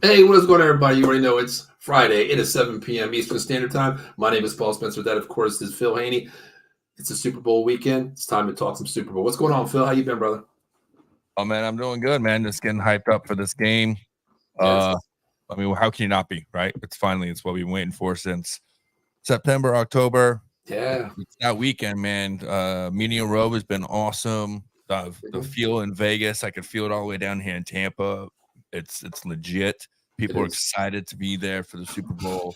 Hey, what is going on, everybody? You already know it's Friday. It is 7 p.m. Eastern Standard Time. My name is Paul Spencer. That, of course, is Phil Haney. It's a Super Bowl weekend. It's time to talk some Super Bowl. What's going on, Phil? How you been, brother? Oh man, I'm doing good, man. Just getting hyped up for this game. Yes. Uh, I mean, how can you not be, right? It's what we've been waiting for since September, October. Yeah. It's that weekend, man. Media Row has been awesome. The Mhm. feel in Vegas, I could feel it all the way down here in Tampa. It's legit. It People are is. excited to be there for the Super Bowl.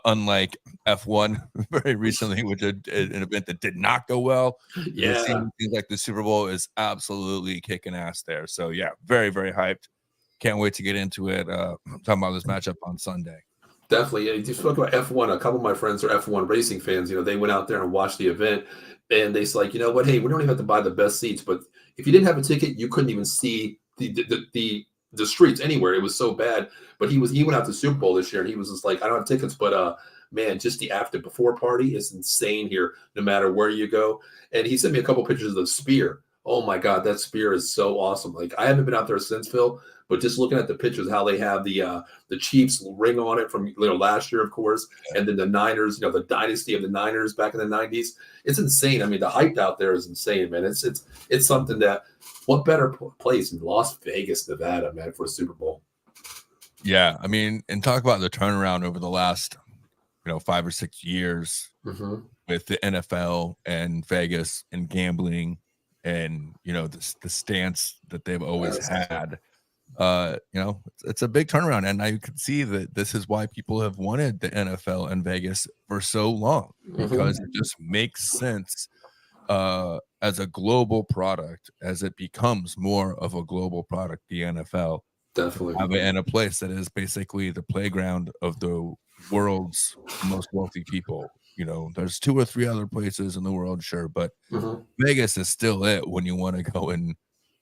Unlike F1 very recently, which an event that did not go well. It Yeah. seems like the Super Bowl is absolutely kicking ass there. So yeah, very, very hyped. Can't wait to get into it. Talking about this matchup on Sunday. Definitely. Yeah, you spoke about F1. A couple of my friends are F1 racing fans. They went out there and watched the event, and they like, you know what? Hey, we don't even have to buy the best seats, but if you didn't have a ticket, you couldn't even see the streets anywhere. It was so bad. But he went out to Super Bowl this year, and he was just like, I don't have tickets, but man, just the after before party is insane here. No matter where you go, and he sent me a couple pictures of the Spear. Oh my God, that Spear is so awesome. Like I haven't been out there since, Phil, but just looking at the pictures, how they have the Chiefs ring on it from last year, of course, and then the Niners, the dynasty of the Niners back in the '90s. It's insane. I mean, the hype out there is insane, man. It's something that what better place in Las Vegas, Nevada, man, for a Super Bowl? Yeah, I mean, and talk about the turnaround over the last 5 or 6 years Mm-hmm. with the NFL and Vegas and gambling and the stance that they've always Yes. had. It's a big turnaround, and I could see that this is why people have wanted the NFL and Vegas for so long, because Mm-hmm. it just makes sense as a global product, as it becomes more of a global product, the NFL, to Definitely. have it in a place that is basically the playground of the world's most wealthy people. There's 2 or 3 other places in the world, sure, but Mm-hmm. Vegas is still it when you wanna go and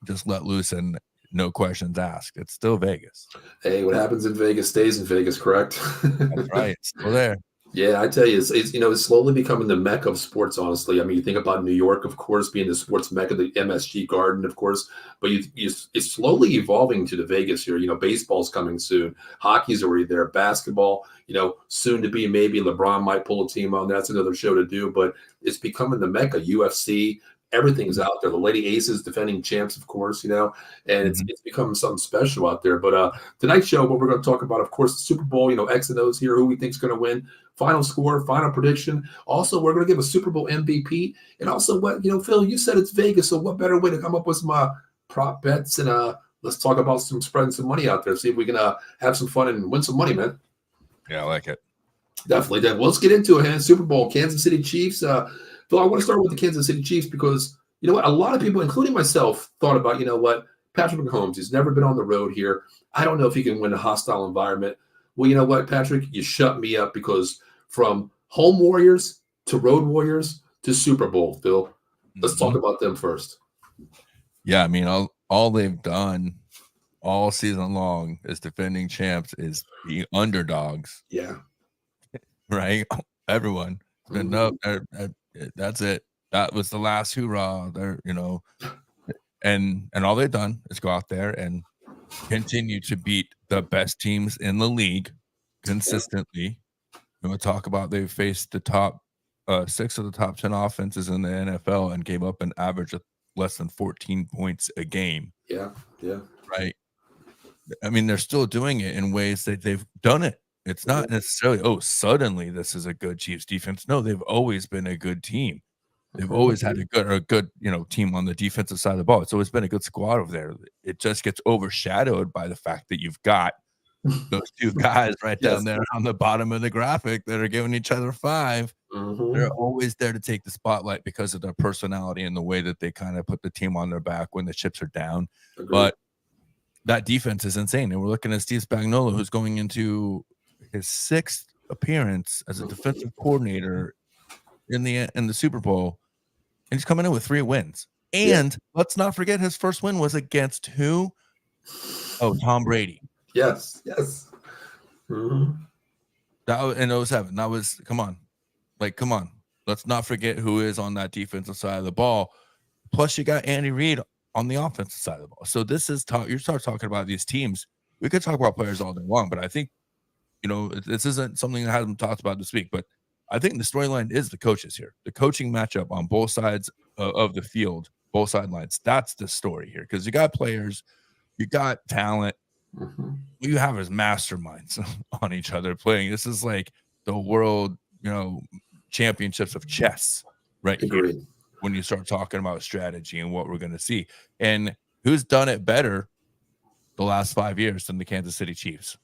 just let loose and no questions asked. It's still Vegas. Hey, what happens in Vegas stays in Vegas, correct? That's right, it's still there. Yeah, I tell you, it's slowly becoming the mecca of sports. Honestly, I mean, you think about New York, of course, being the sports mecca, the MSG Garden, of course, but it's slowly evolving to the Vegas here. Baseball's coming soon, hockey's already there, basketball, soon to be maybe LeBron might pull a team on. That's another show to do, but it's becoming the mecca. UFC, everything's Mhm, out there. The Lady Aces, defending champs, of course, and it's mhm. it's becoming something special out there. But tonight's show, what we're going to talk about, of course, the Super Bowl. X and O's here, who we think's going to win. Final score, final prediction. Also, we're going to give a Super Bowl MVP. And also, Phil, you said it's Vegas, so what better way to come up with some prop bets and let's talk about some spreading some money out there. See if we can have some fun and win some money, man. Yeah, I like it. Definitely, Deb. Well, let's get into it, man. Super Bowl, Kansas City Chiefs. Phil, I want to start with the Kansas City Chiefs because you know what? A lot of people, including myself, thought about, Patrick Mahomes. He's never been on the road here. I don't know if he can win a hostile environment. Well, you know what, Patrick? You shut me up because from home Warriors to road Warriors to Super Bowl, Phil. Let's talk Mhm. about them first. Yeah, I mean, all they've done all season long as defending champs is be underdogs, Yeah. right? Everyone has been, "Nope, Mhm. that's it. That was the last hoorah." And all they've done is go out there and continue to beat the best teams in the league Yeah. consistently. And we'll talk about they've faced the top 6 of the top 10 offenses in the NFL and gave up an average of less than 14 points a game, Yeah. Yeah. right? I mean, they're still doing it in ways that they've done it. It's Mhm. not necessarily, "Oh, suddenly this is a good Chiefs defense." No, they've always been a good team. They've Mhm. always had a good, team on the defensive side of the ball. It's always been a good squad over there. It just gets overshadowed by the fact that you've got those 2 guys right down Yes. there on the bottom of the graphic that are giving each other 5. They're Hmm. always there to take the spotlight because of their personality and the way that they kinda put the team on their back when the chips are down. Agreed. But that defense is insane, and we're looking at Steve Spagnuolo, who's going into his 6th appearance as a defensive coordinator in the Super Bowl, and he's coming in with 3 wins. Yeah. And let's not forget his first win was against who? Oh, Tom Brady. Yes. Yes. Mhm. That was in '07. That was come on. Like, come on. Let's not forget who is on that defensive side of the ball. Plus, you got Andy Reid on the offensive side of the ball. So this is talk. You start talking about these teams we could talk about players all day long, but I think, this isn't something that hasn't talked about this week, but I think the storyline is the coaches here. The coaching matchup on both sides of the field, both sidelines. That's the story here because you got players, you got talent. Mhm. What you have is masterminds on each other playing. This is like the world, championships of chess right here Agreed. when you start talking about strategy and what we're going to see. And who's done it better the last 5 years than the Kansas City Chiefs?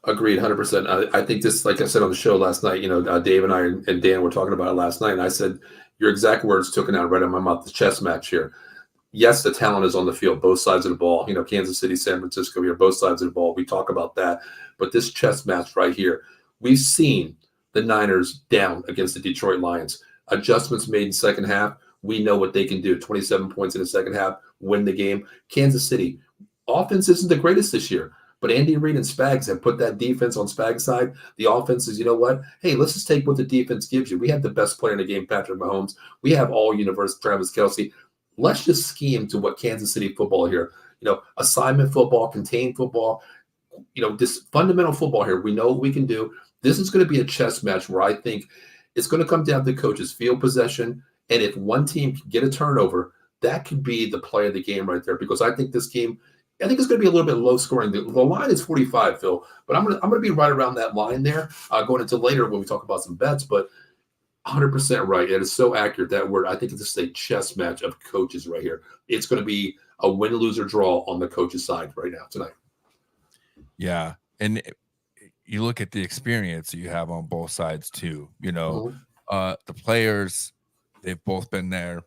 Agreed, 100%. I think this, like I said on the show last night, Dave and I and Dan were talking about it last night, and I said your exact words took it out right out of my mouth. The chess match here. Yes, the talent is on the field, both sides of the ball. Kansas City, San Francisco here, both sides of the ball. We talk about that, but this chess match right here, we've seen the Niners down against the Detroit Lions. Adjustments made in second half. We know what they can do. 27 points in the second half, win the game. Kansas City, offense isn't the greatest this year. But Andy Reid and Spags have put that defense on Spags' side. The offense is, you know what? Hey, let's just take what the defense gives you. We have the best player in the game, Patrick Mahomes. We have all universe, Travis Kelce. Let's just scheme to what Kansas City football here. Assignment football, contained football. This fundamental football here. We know what we can do. This is going to be a chess match where I think it's going to come down to coaches' field possession. And if one team can get a turnover, that could be the play of the game right there. Because I think this game – I think it's going to be a little bit low scoring. The line is 45, Phil, but I'm going to be right around that line there going into later when we talk about some bets. But 100% right. It is so accurate, that word. I think it's just a chess match of coaches right here. It's going to be a win, lose, or draw on the coach's side right now tonight. Yeah, and you look at the experience you have on both sides too. The players, they've both been there.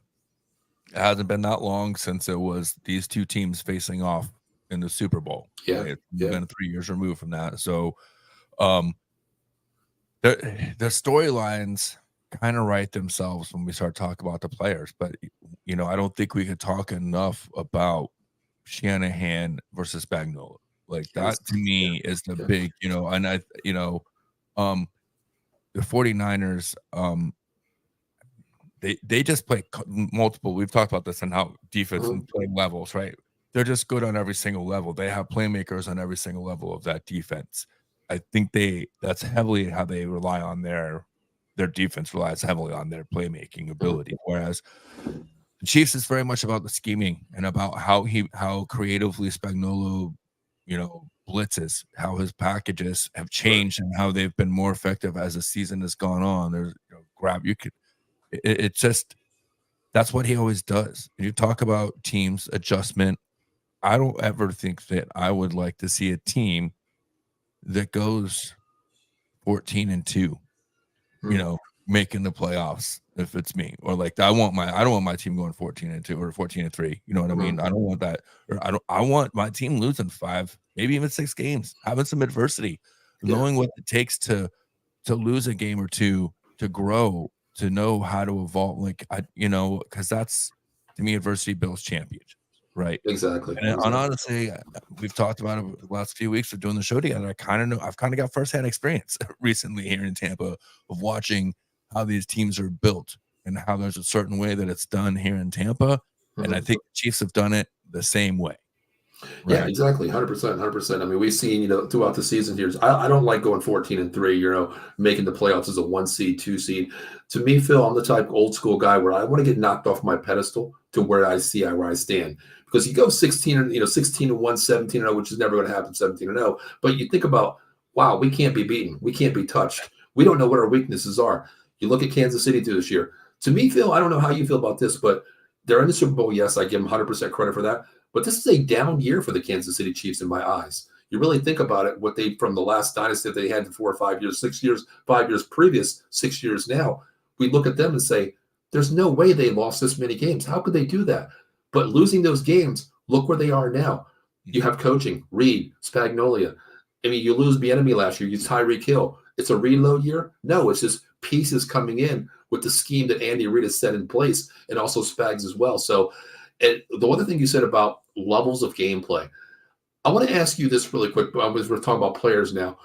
It hasn't been that long since it was these two teams facing off in the Super Bowl. Yeah, right? It's been 3 years removed from that. So, the storylines kind of write themselves when we start talking about the players. But I don't think we could talk enough about Shanahan versus Spagnuolo. Like that to me is the big, and the 49ers, they just play multiple. We've talked about this and how defense and play levels, right? They're just good on every single level. They have playmakers on every single level of that defense. I think that's heavily how they rely on their defense relies heavily on their playmaking ability. Whereas the Chiefs is very much about the scheming and about how creatively Spagnuolo, blitzes, how his packages have changed and how they've been more effective as the season has gone on. There's it's just that's what he always does. You talk about teams adjustment. I don't ever think that I would like to see a team that goes 14-2, making the playoffs if it's me. Or like I don't want my team going 14-2 or 14-3. You know what I mean? I don't want that. Or I want my team losing 5, maybe even 6 games, having some adversity, knowing what it takes to lose a game or two, to grow, to know how to evolve. Because that's, to me, adversity builds championships. Right. Exactly. And honestly, we've talked about it the last few weeks of doing the show together. I've kind of got firsthand experience recently here in Tampa of watching how these teams are built and how there's a certain way that it's done here in Tampa. And I think the Chiefs have done it the same way. Right? Yeah, exactly. 100%. I mean, we've seen, throughout the season here, I don't like going 14-3, making the playoffs as a 1 seed, 2 seed. To me, Phil, I'm the type of old school guy where I want to get knocked off my pedestal to where I stand. Because you go 16-1, 17-0, which is never going to happen, 17-0. But you think about, wow, we can't be beaten. We can't be touched. We don't know what our weaknesses are. You look at Kansas City this year. To me, Phil, I don't know how you feel about this, but they're in the Super Bowl. Yes, I give them 100% credit for that. But this is a down year for the Kansas City Chiefs in my eyes. You really think about it, what they, from the last dynasty they had in 4 or 5 years, 6 years, 5 years previous, 6 years now, we look at them and say, there's no way they lost this many games. How could they do that? But losing those games, look where they are now. You have coaching, Reid, Spagnuolo. I mean, you lose Bieniemy last year. You use Tyreek Hill. It's a reload year? No, it's just pieces coming in with the scheme that Andy Reid has set in place, and also Spags as well. So, and the other thing you said about levels of gameplay, I want to ask you this really quick, as we're talking about players now.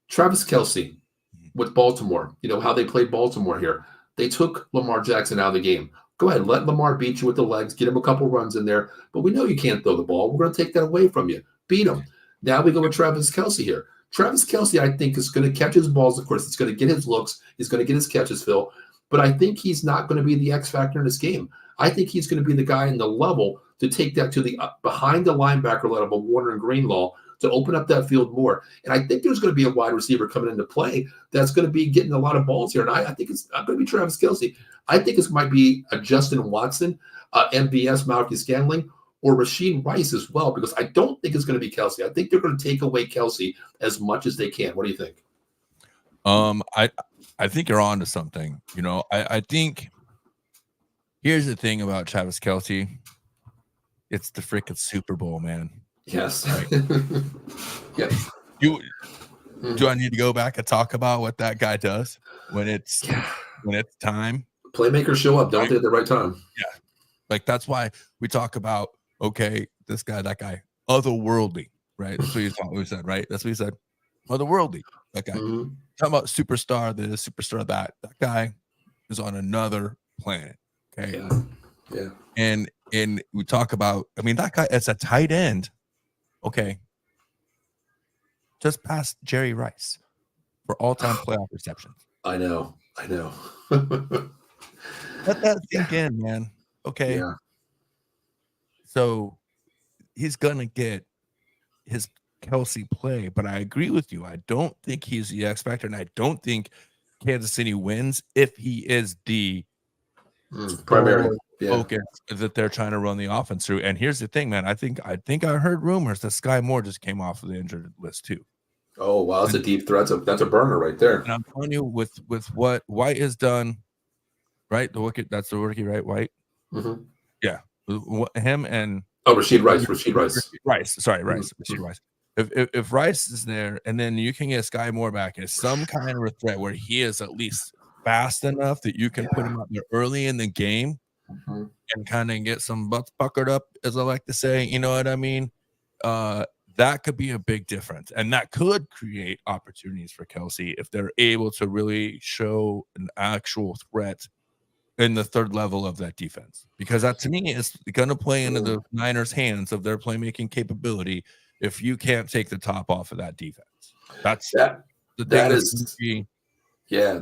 Travis Kelce with Baltimore, how they played Baltimore here. They took Lamar Jackson out of the game. Go ahead, let Lamar beat you with the legs, get him a couple runs in there. But we know you can't throw the ball. We're going to take that away from you. Beat him. Now we go with Travis Kelce here. Travis Kelce, I think, is going to catch his balls. Of course, he's going to get his looks. He's going to get his catches, Phil. But I think he's not going to be the X factor in this game. I think he's going to be the guy in the level to take that to the behind the linebacker level, Warner and Greenlaw, to open up that field more. And I think there's going to be a wide receiver coming into play that's going to be getting a lot of balls here. And I think it's not going to be Travis Kelce. I think this might be a Justin Watson, MVS, Malcolm Scantling, or Rashid Rice as well, because I don't think it's going to be Kelce. I think they're going to take away Kelce as much as they can. What do you think? I think you're on to something. You know, I think here's the thing about Travis Kelce. It's the freaking Super Bowl, man. Yes. Right? Yes. Do I need to go back and talk about what that guy does when it's time? Playmakers show up, don't they, at the right time? Yeah. Like that's why we talk about, okay, this guy, that guy, otherworldly, right? That's what we said, right? That's what he said. Otherworldly. That guy. Mm-hmm. Talking about superstar this, superstar that. That guy is on another planet. Okay. Yeah. And we talk about, I mean, that guy as a tight end, okay, just past Jerry Rice for all-time playoff receptions. I know. Let that sink in, man. Okay. Yeah. So he's gonna get his Kelce play, but I agree with you. I don't think he's the X factor, and I don't think Kansas City wins if he is the primary focus that they're trying to run the offense through. And here's the thing, man. I think I heard rumors that Sky Moore just came off of the injured list too. Oh wow, that's a deep threat. That's a burner right there. And I'm telling you, with what White has done, right? That's the rookie, right? White. Mm-hmm. Yeah, him and Rashid Rice. Rashid Rice. If Rice is there, and then you can get Sky Moore back as some kind of a threat where he is at least fast enough that you can put him out there early in the game and kind of get some butts puckered up, as I like to say. You know what I mean? That could be a big difference, and that could create opportunities for Kelce if they're able to really show an actual threat in the third level of that defense, because that to me is going to play into the Niners' hands of their playmaking capability if you can't take the top off of that defense. That's the thing.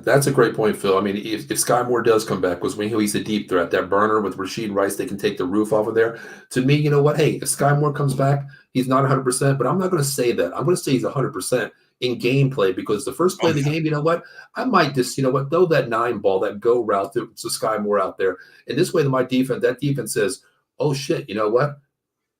That's a great point, Phil. I mean, if Sky Moore does come back, because he's a deep threat, that burner with Rashid Rice, they can take the roof off of there. To me, you know what? Hey, if Sky Moore comes back, he's not 100%, but I'm not going to say that. I'm going to say he's 100% in gameplay, because the first play of the game, you know what? I might just, throw that 9 ball, that go route to Sky Moore out there. And this way, that defense says, oh shit, you know what?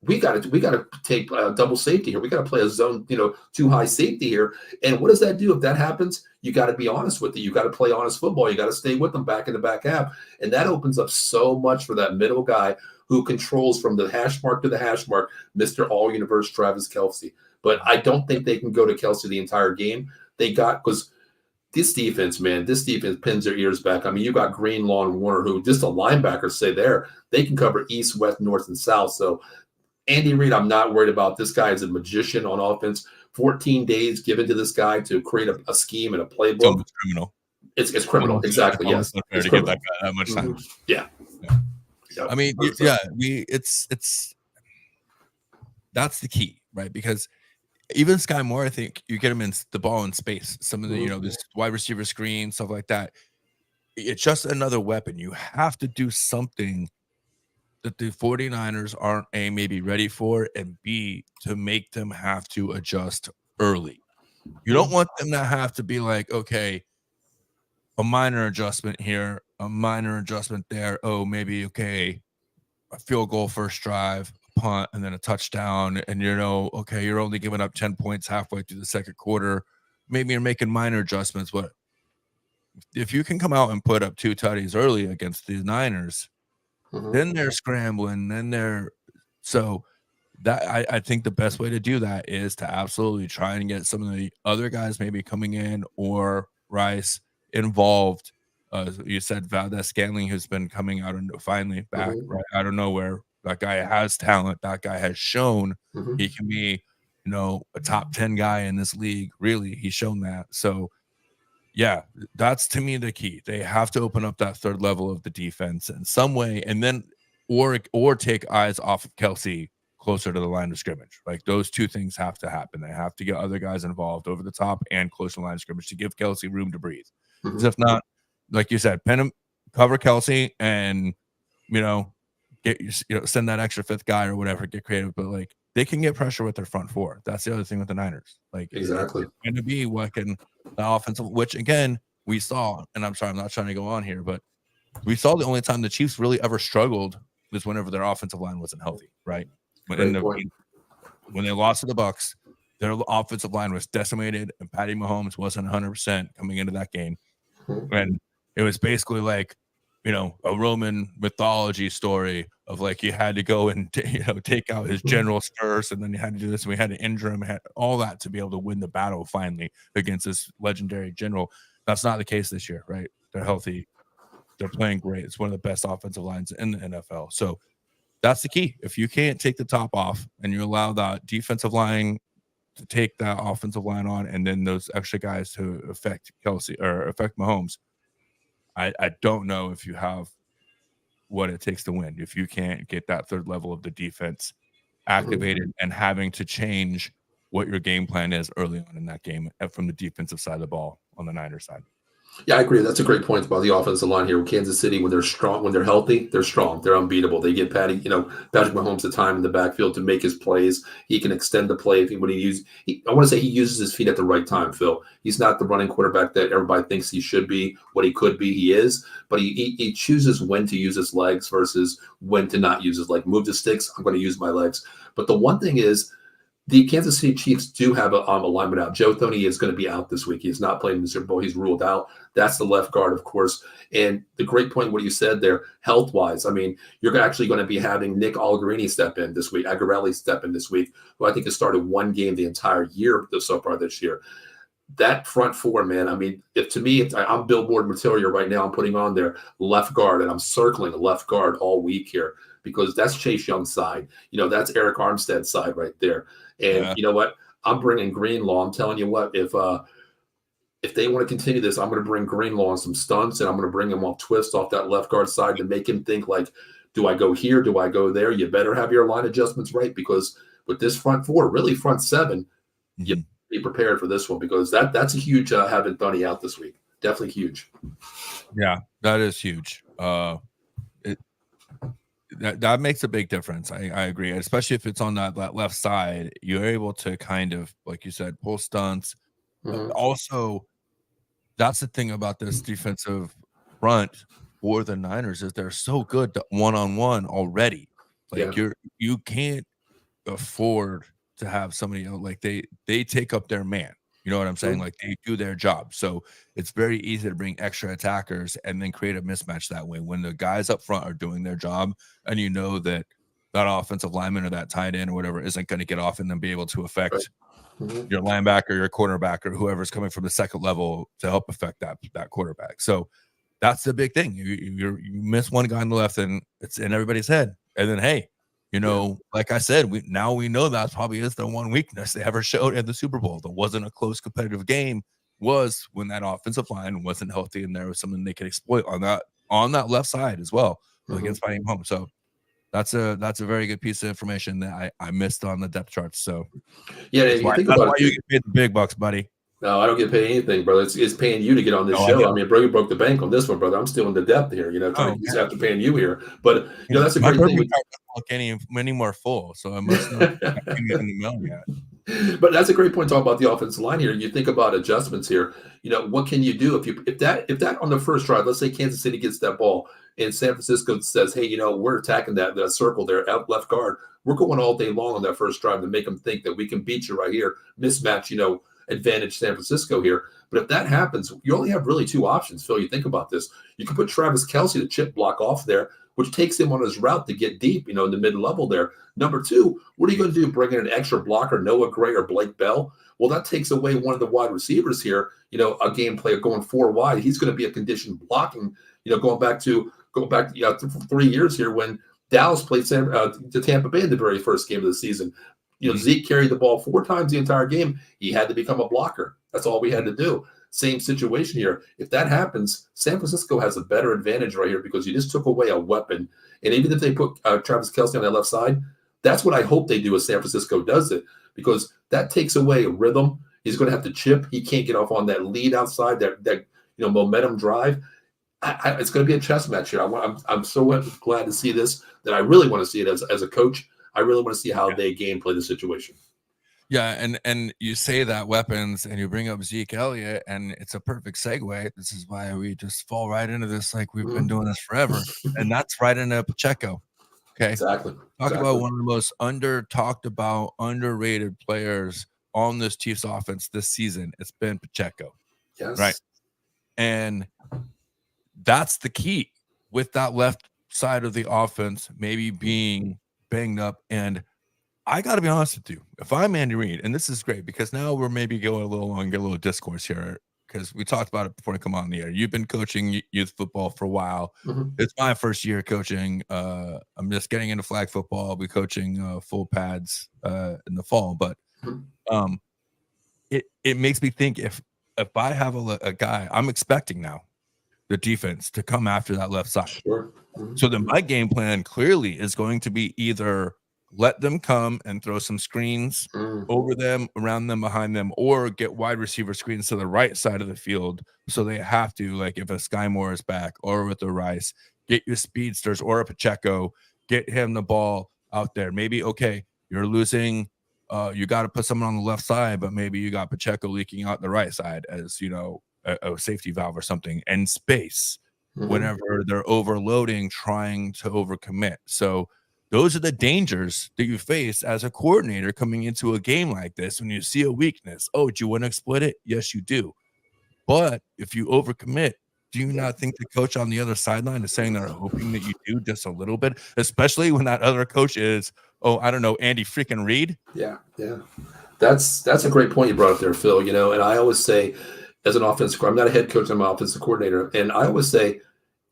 We got to take double safety here. We got to play a zone, too high safety here. And what does that do if that happens? You got to be honest with it. You got to play honest football. You got to stay with them back in the back half, and that opens up so much for that middle guy who controls from the hash mark to the hash mark, Mr. All Universe Travis Kelce. But I don't think they can go to Kelce the entire game. Because this defense pins their ears back. I mean, you got Greenlaw and Warner, who just the linebackers say they can cover east, west, north, and south. So Andy Reid, I'm not worried about. This guy is a magician on offense. 14 days given to this guy to create a scheme and a playbook. It's criminal. It's criminal. Exactly. Yes. It's unfair to give that guy that much time. Yeah. I mean, it's that's the key, right? Because even Sky Moore, I think you get him in the ball in space. Some of the, this wide receiver screen, stuff like that. It's just another weapon. You have to do something that the 49ers aren't A, maybe ready for, and B, to make them have to adjust early. You don't want them to have to be like, okay, a minor adjustment here, a minor adjustment there. Oh, maybe, okay, a field goal first drive, a punt, and then a touchdown. And, okay, you're only giving up 10 points halfway through the second quarter. Maybe you're making minor adjustments. But if you can come out and put up 2 tutties early against the Niners, then they're scrambling. So that I think the best way to do that is to absolutely try and get some of the other guys maybe coming in or Rice involved. You said Valdez-Scantling, who's been coming out and finally back right out of nowhere. That guy has talent. That guy has shown he can be, a top 10 guy in this league. Really, he's shown that. So yeah, that's to me the key. They have to open up that third level of the defense in some way, and then or take eyes off of Kelce closer to the line of scrimmage. Like those two things have to happen. They have to get other guys involved over the top and close to the line of scrimmage to give Kelce room to breathe. Because if not, like you said, pin him, cover Kelce, and send that extra fifth guy or whatever, get creative. But like they can get pressure with their front four. That's the other thing with the Niners. Like exactly, it's going to be what can the offensive, which again we saw. And I'm sorry, I'm not trying to go on here, but we saw the only time the Chiefs really ever struggled was whenever their offensive line wasn't healthy, right? When they lost to the Bucs, their offensive line was decimated, and Patty Mahomes wasn't 100% coming into that game, and it was basically like, a Roman mythology story of like you had to go and take out his generals first, and then you had to do this, and we had to injure him, had all that to be able to win the battle finally against this legendary general. That's not the case this year, right? They're healthy, they're playing great. It's one of the best offensive lines in the NFL. So that's the key. If you can't take the top off and you allow that defensive line to take that offensive line on, and then those extra guys to affect Kelce or affect Mahomes, I don't know if you have what it takes to win. If you can't get that third level of the defense activated and having to change what your game plan is early on in that game from the defensive side of the ball on the Niners side. Yeah, I agree. That's a great point about the offensive line here. Kansas City, when they're strong, when they're healthy, they're strong. They're unbeatable. They give Patrick Mahomes the time in the backfield to make his plays. He can extend the play I want to say he uses his feet at the right time, Phil. He's not the running quarterback that everybody thinks he should be, what he could be. He is, but he chooses when to use his legs versus when to not use his legs. Move the sticks, I'm going to use my legs. But the one thing is, the Kansas City Chiefs do have a lineman out. Joe Thuney is going to be out this week. He's not playing in the Super Bowl. He's ruled out. That's the left guard, of course. And the great point, what you said there, health-wise, I mean, you're actually going to be having Nick Allegretti step in this week, Agarelli step in this week, who I think has started one game the entire year so far this year. That front four, man, I mean, if I'm billboard material right now, I'm putting on there left guard, and I'm circling left guard all week here because that's Chase Young's side. That's Eric Armstead's side right there. And you know what? I'm bringing Greenlaw. I'm telling you what, if they want to continue this, I'm going to bring Greenlaw on some stunts, and I'm going to bring him off twists off that left guard side to make him think like, do I go here? Do I go there? You better have your line adjustments right, because with this front four, really front seven, you be prepared for this one, because that's a huge having Thuney out this week. Definitely huge. Yeah, that is huge. That makes a big difference. I agree, especially if it's on that left side. You're able to kind of, like you said, pull stunts. Also, that's the thing about this defensive front for the Niners is they're so good one-on-one already. Like you can't afford to have somebody else, like they take up their man. You know what I'm saying? Like they do their job. So it's very easy to bring extra attackers and then create a mismatch that way. When the guys up front are doing their job and you know that offensive lineman or that tight end or whatever isn't going to get off and then be able to affect your linebacker, your cornerback, or whoever's coming from the second level to help affect that quarterback. So that's the big thing. You miss one guy on the left and it's in everybody's head. And then, hey, like I said, we know that probably is the one weakness they ever showed in the Super Bowl. That wasn't a close competitive game, was when that offensive line wasn't healthy and there was something they could exploit on that left side as well against Patty Mahomes. So that's a very good piece of information that I missed on the depth charts. So that's why you get paid the big bucks, buddy. No, I don't get paid anything, brother. It's paying you to get on this show. I mean, bro, you broke the bank on this one, brother. I'm still in the depth here, trying to get after paying you here. But that's a great thing. Look any more full, so I must not be in the mail yet. But that's a great point. Talk about the offensive line here. You think about adjustments here. What can you do if that on the first drive, let's say Kansas City gets that ball and San Francisco says, hey, we're attacking that circle there at left guard. We're going all day long on that first drive to make them think that we can beat you right here, mismatch, advantage San Francisco here. But if that happens, you only have really two options, Phil. You think about this. You can put Travis Kelce to chip block off there, which takes him on his route to get deep, in the mid-level there. Number two, what are you going to do? Bring in an extra blocker, Noah Gray or Blake Bell? Well, that takes away one of the wide receivers here, a game play going four wide. He's going to be a conditioned blocking, going back to 3 years here when Dallas played to Tampa Bay in the very first game of the season. Zeke carried the ball 4 times the entire game. He had to become a blocker. That's all we had to do. Same situation here. If that happens, San Francisco has a better advantage right here because you just took away a weapon. And even if they put Travis Kelce on that left side, That's what I hope they do as San Francisco does it, because that takes away a rhythm. He's going to have to chip. He can't get off on that lead outside, that momentum drive. It's going to be a chess match here. I'm so glad to see this, that I really want to see it as a coach. I really want to see how they gameplay the situation. Yeah, and you say that weapons, and you bring up Zeke Elliott, and it's a perfect segue. This is why we just fall right into this, like we've been doing this forever, and that's right into Pacheco. Okay, Exactly. Talk about one of the most talked about, underrated players on this Chiefs offense this season. It's been Pacheco. Yes. Right. And that's the key with that left side of the offense maybe being banged up. And I got to be honest with you, if I'm Andy Reid, and this is great because now we're maybe going a little long, get a little discourse here, because we talked about it before I come on the air. You've been coaching youth football for a while. It's my first year coaching. I'm just getting into flag football. I'll be coaching full pads in the fall, but it makes me think if I have a guy, I'm expecting now the defense to come after that left side. Sure. So then my game plan clearly is going to be either let them come and throw some screens over them, around them, behind them, or get wide receiver screens to the right side of the field. So they have to, like if a Sky Moore is back or with a Rice, get your speedsters or a Pacheco, get him the ball out there. Maybe, okay, you're losing. You got to put someone on the left side, but maybe you got Pacheco leaking out the right side as, a safety valve or something, and space whenever they're overloading, trying to overcommit. So those are the dangers that you face as a coordinator coming into a game like this. When you see a weakness, do you want to exploit it? Yes, you do. But if you overcommit, do you not think the coach on the other sideline is saying they're hoping that you do just a little bit, especially when that other coach is, Andy freaking Reid? Yeah. That's a great point you brought up there, Phil. And I always say, as an offensive coordinator, I'm not a head coach, I'm an offensive coordinator, and I always say,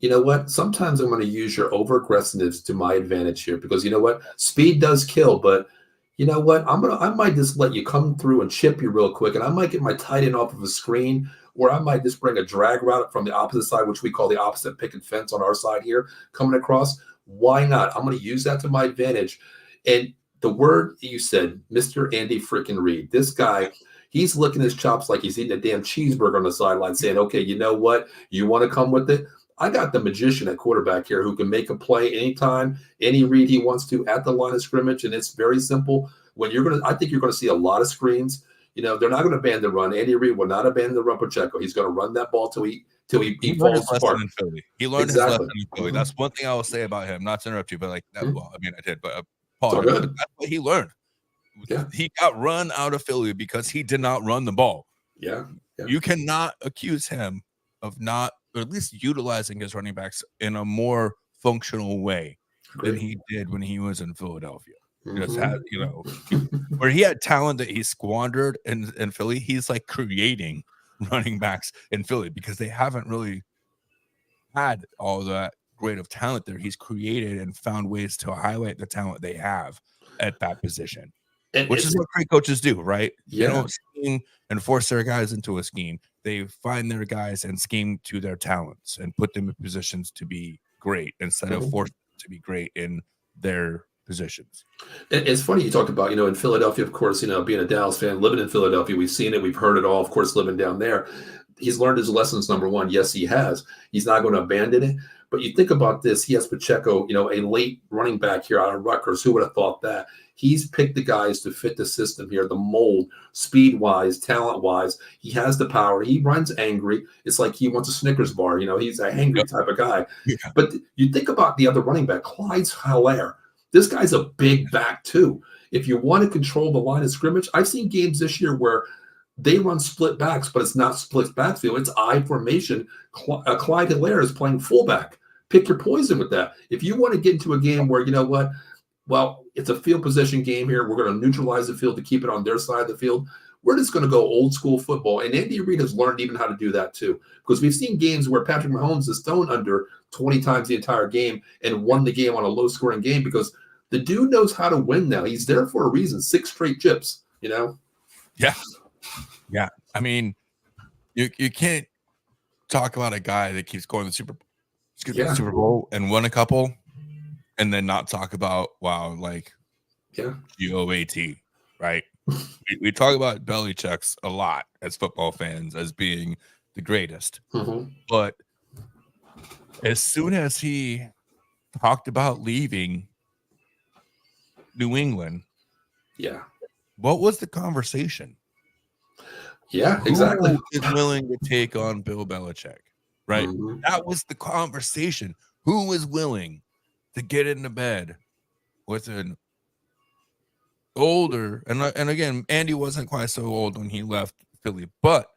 you know what? Sometimes I'm going to use your over-aggressiveness to my advantage here, because you know what? Speed does kill, but you know what? I might just let you come through and chip you real quick, and I might get my tight end off of a screen, or I might just bring a drag route from the opposite side, which we call the opposite picket fence on our side here, coming across. Why not? I'm going to use that to my advantage. And the word you said, Mr. Andy freaking Reid, this guy, he's licking his chops like he's eating a damn cheeseburger on the sideline, saying, okay, you know what? You want to come with it? I got the magician at quarterback here who can make a play anytime, any read he wants to at the line of scrimmage, and it's very simple. I think you're going to see a lot of screens. They're not going to abandon the run. Andy Reid will not abandon the run Pacheco. He's going to run that ball till he falls apart. He learned his lesson in Philly. That's one thing I will say about him. Not to interrupt you, but like that. Well, I mean, I did, but Paul, that's what he learned. Yeah. He got run out of Philly because he did not run the ball. Yeah. You cannot accuse him of not, or at least utilizing his running backs in a more functional way than he did when he was in Philadelphia. Where he had talent that he squandered in Philly, he's like creating running backs in Philly because they haven't really had all that great of talent there. He's created and found ways to highlight the talent they have at that position. Which is what great coaches do, right? Yeah. They don't scheme and force their guys into a scheme. They find their guys and scheme to their talents and put them in positions to be great instead of forcing them to be great in their positions. It's funny you talk about, in Philadelphia, of course, being a Dallas fan, living in Philadelphia, we've seen it, we've heard it all, of course, living down there. He's learned his lessons, number one. Yes, he has. He's not going to abandon it. But you think about this, he has Pacheco, a late running back here out of Rutgers. Who would have thought that? He's picked the guys to fit the system here, the mold, speed-wise, talent-wise. He has the power. He runs angry. It's like he wants a Snickers bar. He's a hangry type of guy. Yeah. But you think about the other running back, Clyde Hilaire. This guy's a big back, too. If you want to control the line of scrimmage, I've seen games this year where they run split backs, but it's not split backfield. It's I formation. Clyde Hilaire is playing fullback. Pick your poison with that. If you want to get into a game where, well, it's a field possession game here. We're going to neutralize the field to keep it on their side of the field. We're just going to go old school football. And Andy Reid has learned even how to do that too. Because we've seen games where Patrick Mahomes is thrown under 20 times the entire game and won the game on a low scoring game because the dude knows how to win now. He's there for a reason. 6 straight chips, Yeah. Yeah. I mean, you can't talk about a guy that keeps going to the Super Bowl and won a couple and then not talk about, wow, like Yeah. GOAT, right? We talk about Belichick's a lot as football fans as being the greatest, but as soon as he talked about leaving New England, Yeah. what was the conversation? Yeah, exactly. Who is willing to take on Bill Belichick? Right? That was the conversation. Who is willing to get into bed with an older, and again, Andy wasn't quite so old when he left Philly, but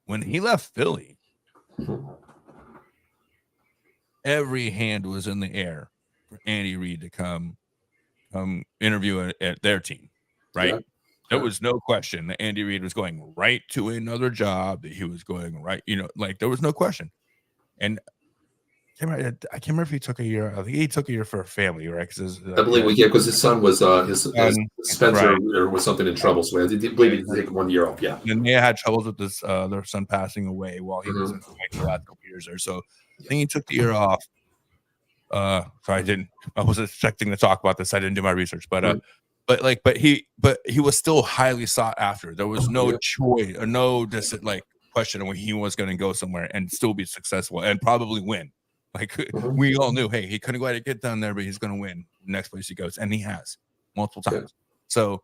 when he left Philly, every hand was in the air for Andy Reid to come interview at their team, right? Yeah. There was no question that Andy Reid was going right to another job, that he was going right, like there was no question. And I can't remember if he took a year. I think he took a year for a family, right? I believe because his son was his Spencer right. was something in trouble, so I believe he did take 1 year off. Yeah, and they had troubles with this their son passing away while he was in the last couple years there. So I think he took the year off. So I wasn't expecting to talk about this. I didn't do my research, but but he was still highly sought after. There was no choice or no question when he was going to go somewhere and still be successful and probably win. Like we all knew, hey, he couldn't quite get down there, but he's going to win the next place he goes, and he has multiple times. So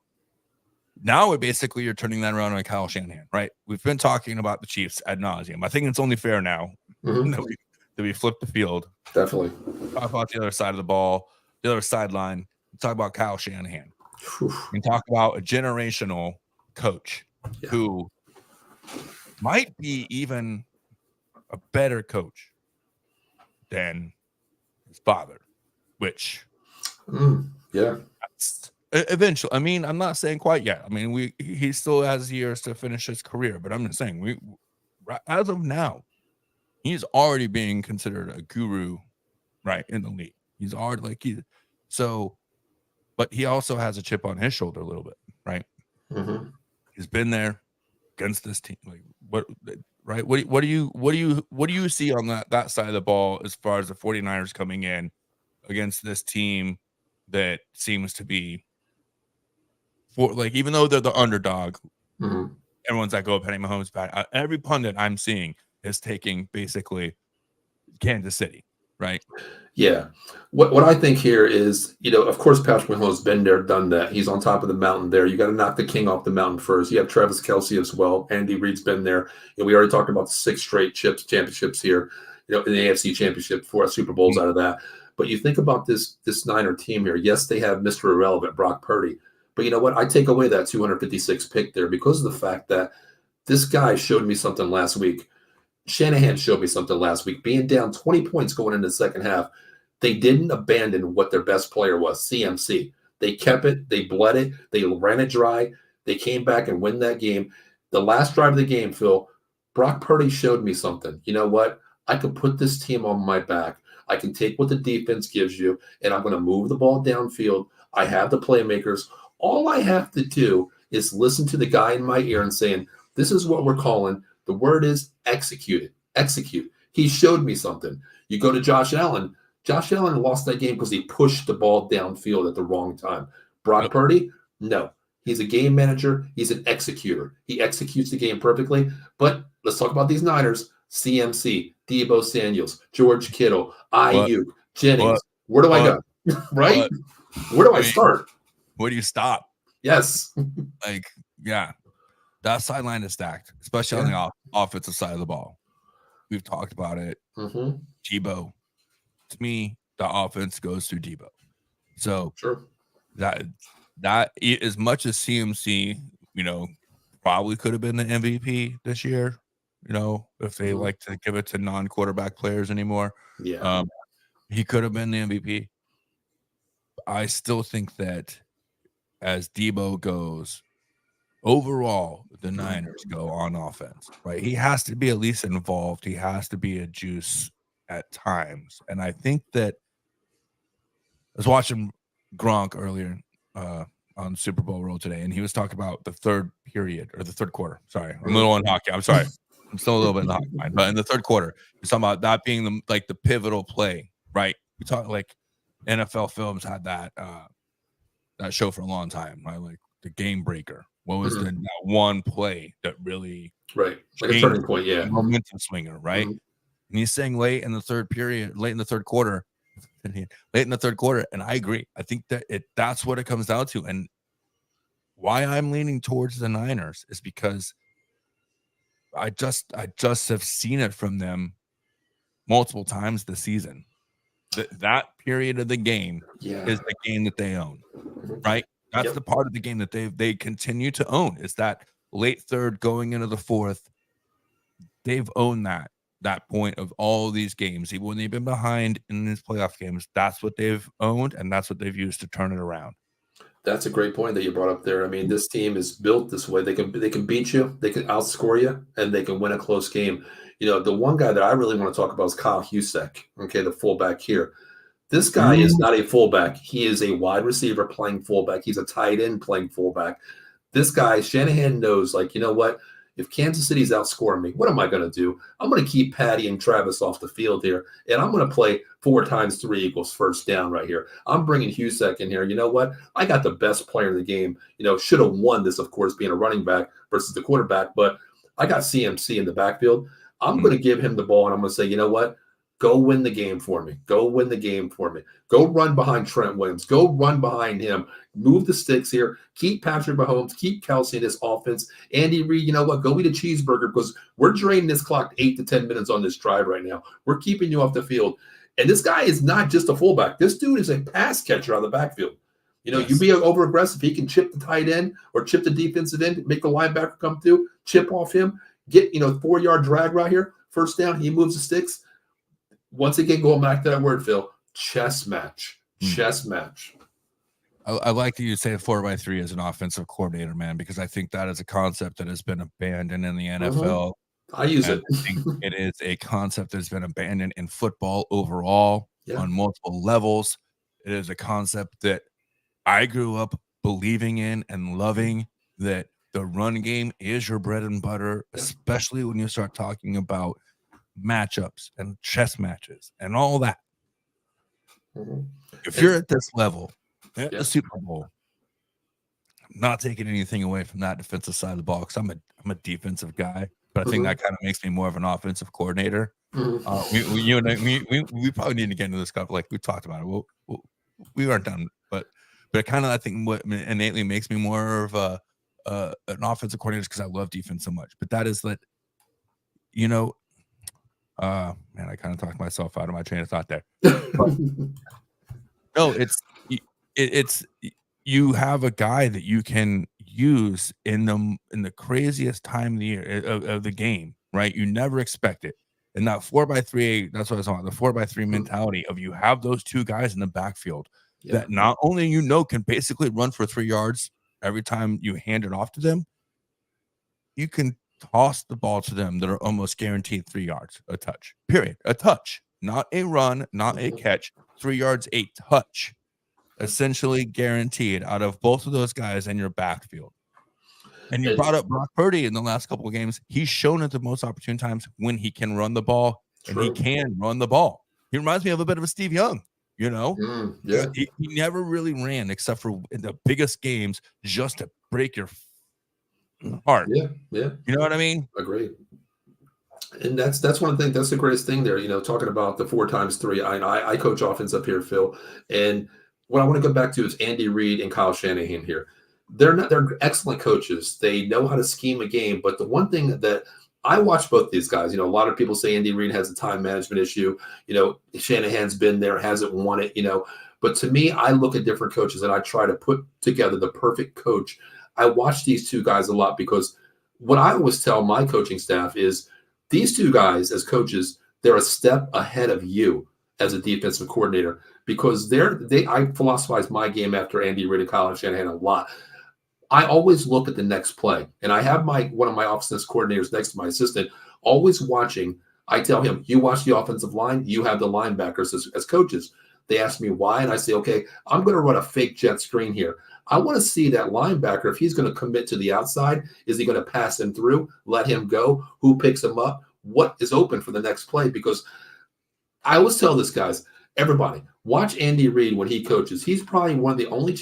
now basically you're turning that around on Kyle Shanahan, right? We've been talking about the Chiefs ad nauseum. I think it's only fair now that we flip the field. Definitely. Talk about the other side of the ball, the other sideline. Talk about Kyle Shanahan. And talk about a generational coach who might be even a better coach than his father, which eventually, I mean, I'm not saying quite yet. I mean, he still has years to finish his career, but I'm just saying as of now, he's already being considered a guru, right, in the league. He's already but he also has a chip on his shoulder a little bit, right? He's been there against this team. Like what do you see on that side of the ball as far as the 49ers coming in against this team that seems to be even though they're the underdog, everyone's like, oh, Patty Mahomes bad. Every pundit I'm seeing is taking basically Kansas City, right? Yeah. What I think here is, of course, Patrick Mahomes has been there, done that. He's on top of the mountain there. You got to knock the king off the mountain first. You have Travis Kelce as well. Andy Reid's been there. And we already talked about the 6 straight championships here, in the AFC Championship, 4 Super Bowls out of that. But you think about this Niner team here. Yes, they have Mr. Irrelevant, Brock Purdy. But you know what? I take away that 256 pick there because of the fact that this guy showed me something last week. Shanahan showed me something last week. Being down 20 points going into the second half, they didn't abandon what their best player was, CMC. They kept it. They bled it. They ran it dry. They came back and win that game. The last drive of the game, Phil, Brock Purdy showed me something. You know what? I could put this team on my back. I can take what the defense gives you, and I'm going to move the ball downfield. I have the playmakers. All I have to do is listen to the guy in my ear and saying, this is what we're calling. The word is execute it. Execute. He showed me something. You go to Josh Allen. Josh Allen lost that game because he pushed the ball downfield at the wrong time. Brock Purdy, no. He's a game manager. He's an executor. He executes the game perfectly. But let's talk about these Niners. CMC, Deebo Samuels, George Kittle, Ayuk, Jennings. Where do I go? Right? Where do I start? Where do you stop? Yes. That sideline is stacked, especially on the offensive side of the ball. We've talked about it. Deebo. To me, the offense goes through Deebo. So that as much as CMC, probably could have been the MVP this year, if they like to give it to non-quarterback players anymore. Yeah. He could have been the MVP. I still think that as Deebo goes, overall, the Niners go on offense, right? He has to be at least involved. He has to be a juice at times. And I think that I was watching Gronk earlier on Super Bowl Roll today, and he was talking about the third quarter. Sorry, I'm a little on hockey. I'm sorry. I'm still a little bit in the hockey mind. But in the third quarter, he's talking about that being the pivotal play, right? We talk like NFL films had that that show for a long time, right? Like the game breaker. What was Mhm. that one play that really Right. Like a changed turning point. Yeah. the momentum swinger, right? Mhm. And he's saying late in the third period, late in the third quarter, late in the third quarter, and I agree. I think that's what it comes down to. And why I'm leaning towards the Niners is because I just have seen it from them multiple times this season. That period of the game Yeah. is the game that they own, Mhm. right? That's Yep. the part of the game that they continue to own. Is that late third going into the fourth. They've owned that point of all these games. Even when they've been behind in these playoff games, that's what they've owned, and that's what they've used to turn it around. That's a great point that you brought up there. I mean, this team is built this way. They can beat you, they can outscore you, and they can win a close game. The one guy that I really want to talk about is Kyle Husek. Okay, the fullback here. This guy is Mm. not a fullback. He is a wide receiver playing fullback. He's a tight end playing fullback. This guy, Shanahan knows, like, you know what? If Kansas City's outscoring me, what am I going to do? I'm going to keep Patty and Travis off the field here, and I'm going to play 4 times 3 equals first down right here. I'm bringing Husek in here. You know what? I got the best player in the game. Should have won this, of course, being a running back versus the quarterback, but I got CMC in the backfield. I'm going to give him the ball, and I'm going to say, you know what? Go win the game for me. Go win the game for me. Go run behind Trent Williams. Go run behind him. Move the sticks here. Keep Patrick Mahomes. Keep Kelsey in this offense. Andy Reid, you know what? Go eat a cheeseburger because we're draining this clock 8 to 10 minutes on this drive right now. We're keeping you off the field. And this guy is not just a fullback. This dude is a pass catcher on the backfield. You Yes. be over aggressive. He can chip the tight end or chip the defensive end, make the linebacker come through, chip off him, get 4-yard drag right here. First down, he moves the sticks. Once again, going back to that word, Phil, chess match. Chess match. I like that you say 4x3 as an offensive coordinator, man, because I think that is a concept that has been abandoned in the NFL. I use And it. I think it is a concept that's been abandoned in football overall on multiple levels. It is a concept that I grew up believing in and loving, that the run game is your bread and butter, especially when you start talking about matchups and chess matches and all that. If you're at this level, at the Super Bowl, I'm not taking anything away from that defensive side of the ball because I'm a defensive guy, but I think that kind of makes me more of an offensive coordinator. You and I, we probably need to get into this stuff. Like we talked about it. We aren't done, but kind of I think what innately makes me more of an offensive coordinator is because I love defense so much. But that is that, man, I kind of talked myself out of my train of thought there. But, no, it's you have a guy that you can use in the craziest time of the year of the game, right? You never expect it. And that 4x3, that's what I was talking about, the 4x3 mentality of you have those two guys in the backfield that not only can basically run for 3 yards every time you hand it off to them, you can toss the ball to them that are almost guaranteed 3 yards, a touch, period. A touch, not a run, not a catch, 3 yards, a touch, essentially guaranteed out of both of those guys in your backfield. And you brought up Brock Purdy in the last couple of games. He's shown at the most opportune times when he can run the ball, and he can run the ball. He reminds me of a bit of a Steve Young, He never really ran except for in the biggest games just to break your heart. Yeah. You know what I mean? Agreed. And that's one thing. That's the greatest thing there. Talking about the 4x3. I coach offense up here, Phil. And what I want to go back to is Andy Reid and Kyle Shanahan here. They're excellent coaches. They know how to scheme a game. But the one thing that I watch both these guys, a lot of people say Andy Reid has a time management issue. Shanahan's been there, hasn't won it, But to me, I look at different coaches and I try to put together the perfect coach. I watch these two guys a lot because what I always tell my coaching staff is these two guys as coaches, they're a step ahead of you as a defensive coordinator because I philosophize my game after Andy Reid and Kyle Shanahan a lot. I always look at the next play, and I have one of my offensive coordinators next to my assistant always watching. I tell him, you watch the offensive line, you have the linebackers as coaches. They ask me why, and I say, okay, I'm going to run a fake jet screen here. I want to see that linebacker, if he's going to commit to the outside, is he going to pass him through, let him go, who picks him up, what is open for the next play? Because I always tell this, guys, Everybody, watch Andy Reid when he coaches. He's probably one of the only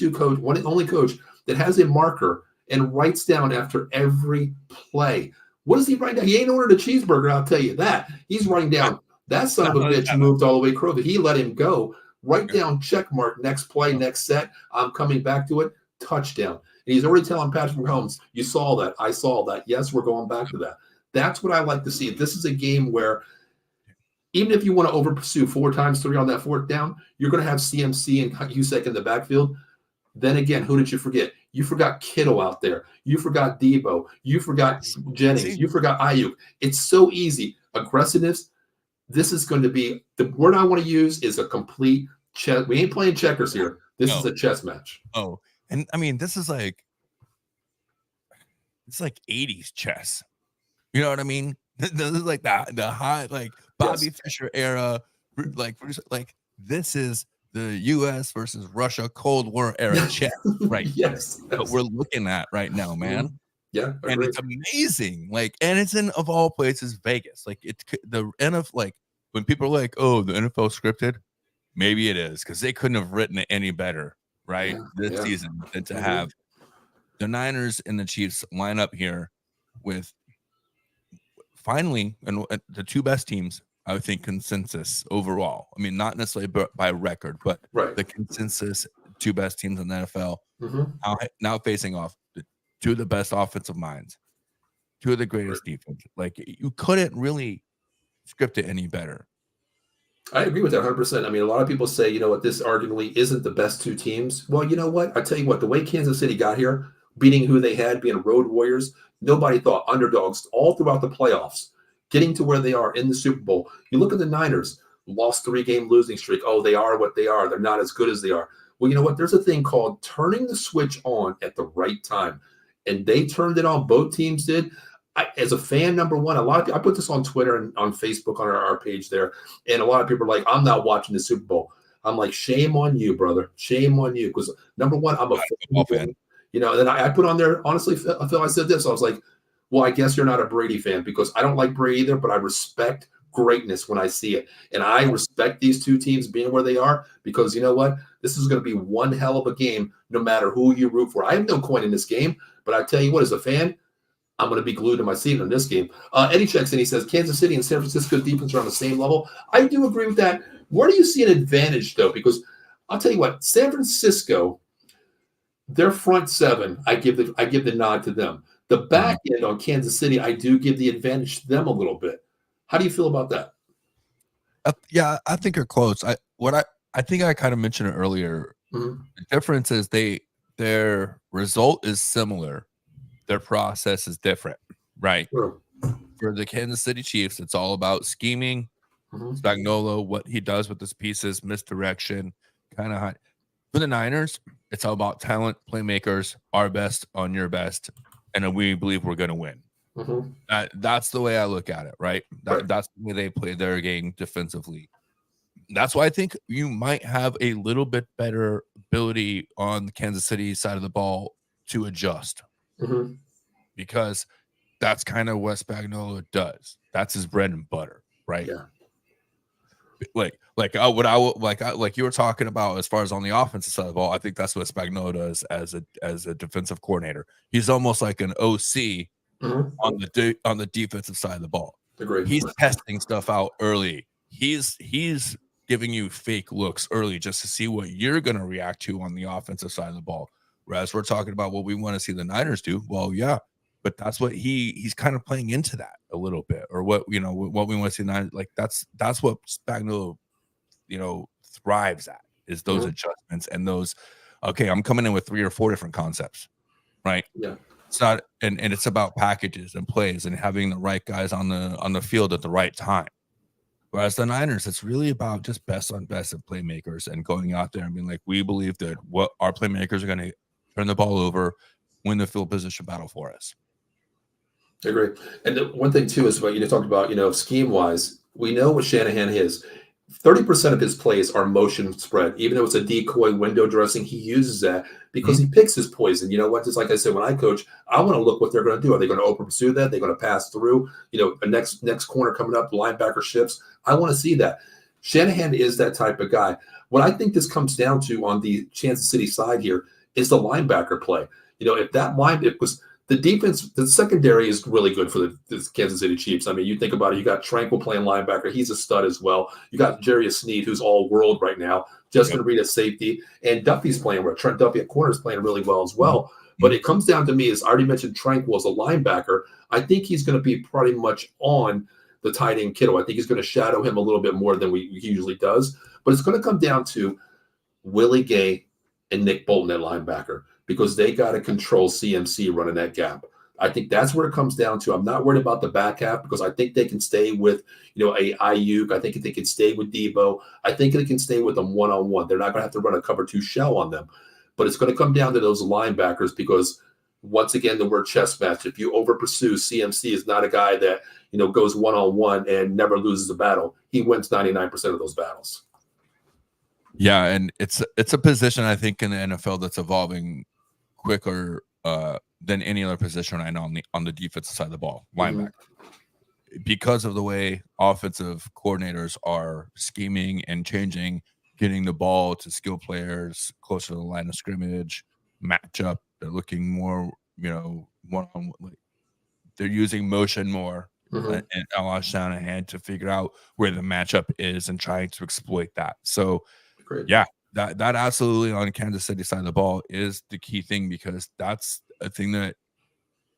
coach that has a marker and writes down after every play. What does he write down? He ain't ordered a cheeseburger, I'll tell you that. He's writing down, that son of a bitch moved all the way across. He let him go. Write down, check mark, next play, next set. I'm coming back to it. Touchdown. And he's already telling Patrick Mahomes, you saw that. I saw that. Yes, we're going back to that. That's what I like to see. This is a game where even if you want to over pursue 4 times 3 on that 4th down, you're going to have CMC and Husek in the backfield. Then again, who did you forget? You forgot Kittle out there. You forgot Debo. You forgot Jennings. You forgot Ayuk. It's so easy. Aggressiveness. This is going to be, the word I want to use is a complete chess. We ain't playing checkers here. This is a chess match. Oh, and I mean, this is like, it's like 80s chess. You know what I mean? This is like the high, like Bobby Fischer era, like this is the U.S. versus Russia Cold War era chess, right? Yes, what we're looking at right now, man. Yeah, and it's amazing. Like, and it's in, of all places, Vegas. Like, it's the NFL. Like, when people are like, "Oh, the NFL scripted," maybe it is, because they couldn't have written it any better, right? This season than to have the Niners and the Chiefs line up here with finally, and the 2 best teams, I would think, consensus overall. I mean, not necessarily by record, but the consensus 2 best teams in the NFL now facing off the 2 of the best offensive minds, 2 of the greatest defense. Like, you couldn't really script it any better. I agree with that 100%. I mean, a lot of people say, you know what, this arguably isn't the best 2 teams. Well, you know what? I tell you what, the way Kansas City got here, beating who they had, being road warriors, nobody thought, underdogs all throughout the playoffs, getting to where they are in the Super Bowl. You look at the Niners, lost 3-game losing streak. Oh, they are what they are. They're not as good as they are. Well, you know what? There's a thing called turning the switch on at the right time. And they turned it on. Both teams did. As a fan, number one, a lot of people, I put this on Twitter and on Facebook on our page there, and a lot of people are like, I'm not watching the Super Bowl. I'm like, shame on you, brother. Shame on you. Because number one, I'm a football fan. You know, and then I put on there, honestly, Phil, I said this. I was like, well, I guess you're not a Brady fan, because I don't like Brady either, but I respect greatness when I see it. And I respect these 2 teams being where they are, because you know what? This is going to be one hell of a game no matter who you root for. I have no coin in this game, but I tell you what, as a fan, I'm going to be glued to my seat in this game. Eddie checks in. He says, Kansas City and San Francisco defense are on the same level. I do agree with that. Where do you see an advantage, though? Because I'll tell you what, San Francisco, their front 7, I give the nod to them. The back end on Kansas City, I do give the advantage to them a little bit. How do you feel about that? Yeah, I think they're close. I think I kind of mentioned it earlier. The difference is their result is similar. Their process is different, right? Sure. For the Kansas City Chiefs, it's all about scheming, Spagnuolo, what he does with his pieces, misdirection, kind of high. For the Niners, it's all about talent, playmakers, our best on your best, and we believe we're going to win. That's the way I look at it, right? That's the way they play their game defensively. That's why I think you might have a little bit better ability on the Kansas City side of the ball to adjust. Because that's kind of what Spagnuolo does. That's his bread and butter, right? Yeah. Like you were talking about as far as on the offensive side of the ball. I think that's what Spagnuolo does as a defensive coordinator. He's almost like an OC on the defensive side of the ball. Agreed. He's testing stuff out early. He's giving you fake looks early just to see what you're going to react to on the offensive side of the ball. Whereas we're talking about what we want to see the Niners do. Well, yeah, but that's what he's kind of playing into that a little bit, or what we want to see the Niners. Like that's what Spagnuolo, thrives at, is those adjustments and those. Okay, I'm coming in with 3 or 4 different concepts, right? Yeah, it's not, and it's about packages and plays and having the right guys on the field at the right time. Whereas the Niners, it's really about just best on best of playmakers and going out there and being like, we believe that what our playmakers are going to turn the ball over, win the field position battle for us. I agree. And the one thing too is what you talked about, scheme wise, we know what Shanahan is. 30% of his plays are motion spread. Even though it's a decoy window dressing, he uses that because he picks his poison. You know what? Just like I said, when I coach, I want to look what they're going to do. Are they going to open pursue that? They're going to pass through, a next corner coming up, linebacker shifts. I want to see that. Shanahan is that type of guy. What I think this comes down to on the Kansas City side here is the linebacker play. If that line, it was the defense, the secondary is really good for the Kansas City Chiefs. I mean, you think about it, you got Tranquil playing linebacker. He's a stud as well. You got Jarius Sneed, who's all world right now. Justin Reed at safety. And Duffy's playing where Trent Duffy at corner is playing really well as well. But it comes down to me, as I already mentioned, Tranquil as a linebacker. I think he's going to be pretty much on the tight end Kittle. I think he's going to shadow him a little bit more than he usually does. But it's going to come down to Willie Gay and Nick Bolton at linebacker, because they got to control CMC running that gap. I think that's where it comes down to. I'm not worried about the back half, because I think they can stay with, a Ayuk. I think they can stay with Debo. I think they can stay with them one-on-one. They're not going to have to run a cover 2 shell on them. But it's going to come down to those linebackers, because once again, the word chess match. If you over pursue, CMC is not a guy that, goes one-on-one and never loses a battle. He wins 99% of those battles. Yeah, and it's a position, I think, in the NFL that's evolving quicker than any other position I know on the defensive side of the ball, linebacker. Because of the way offensive coordinators are scheming and changing, getting the ball to skill players closer to the line of scrimmage, matchup. They're looking more, one-on-one. Like, they're using motion more and Al Shanahan to figure out where the matchup is and trying to exploit that. So, yeah, that absolutely on Kansas City side of the ball is the key thing, because that's a thing that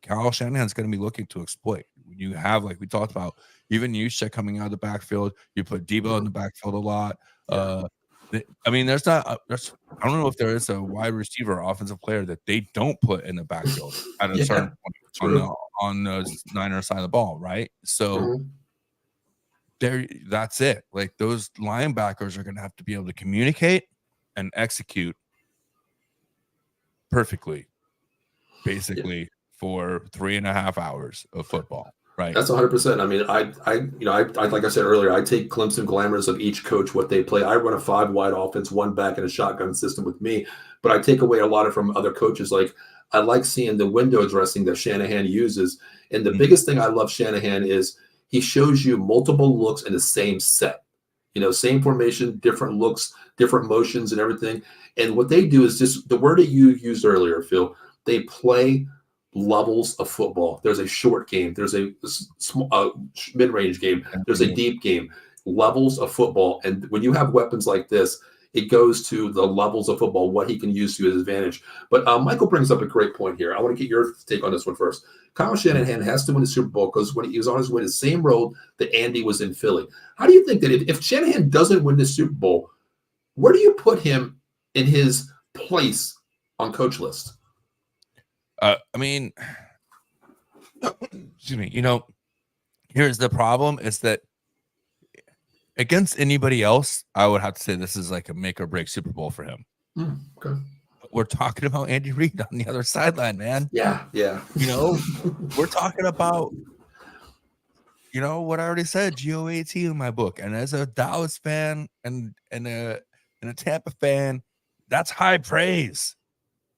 Kyle Shanahan's going to be looking to exploit. When you have, like we talked about, even Juszczyk coming out of the backfield, you put Debo in the backfield a lot. I mean, I don't know if there is a wide receiver or offensive player that they don't put in the backfield at a certain point on the Niners side of the ball, right? So that's it. Like, those linebackers are going to have to be able to communicate and execute perfectly, basically, for 3.5 hours of football. Right. That's 100%. I mean, I like I said earlier, I take Clemson glamours of each coach, what they play. I run a 5-wide offense, 1 back, and a shotgun system with me, but I take away a lot from other coaches. Like, I like seeing the window dressing that Shanahan uses. And the biggest thing I love Shanahan is he shows you multiple looks in the same set. Same formation, different looks, different motions and everything. And what they do is just the word that you used earlier, Phil, they play levels of football. There's a short game. There's a mid-range game. There's a deep game. Levels of football. And when you have weapons like this, it goes to the levels of football, what he can use to his advantage. But Michael brings up a great point here. I want to get your take on this one first. Kyle Shanahan has to win the Super Bowl because when he was on his way, the same road that Andy was in Philly. How do you think that if Shanahan doesn't win the Super Bowl, where do you put him in his place on coach list? I mean, excuse me, here's the problem is that against anybody else, I would have to say this is like a make or break Super Bowl for him. Okay. But we're talking about Andy Reid on the other sideline, man. Yeah. We're talking about, what I already said, GOAT in my book. And as a Dallas fan and a Tampa fan, that's high praise.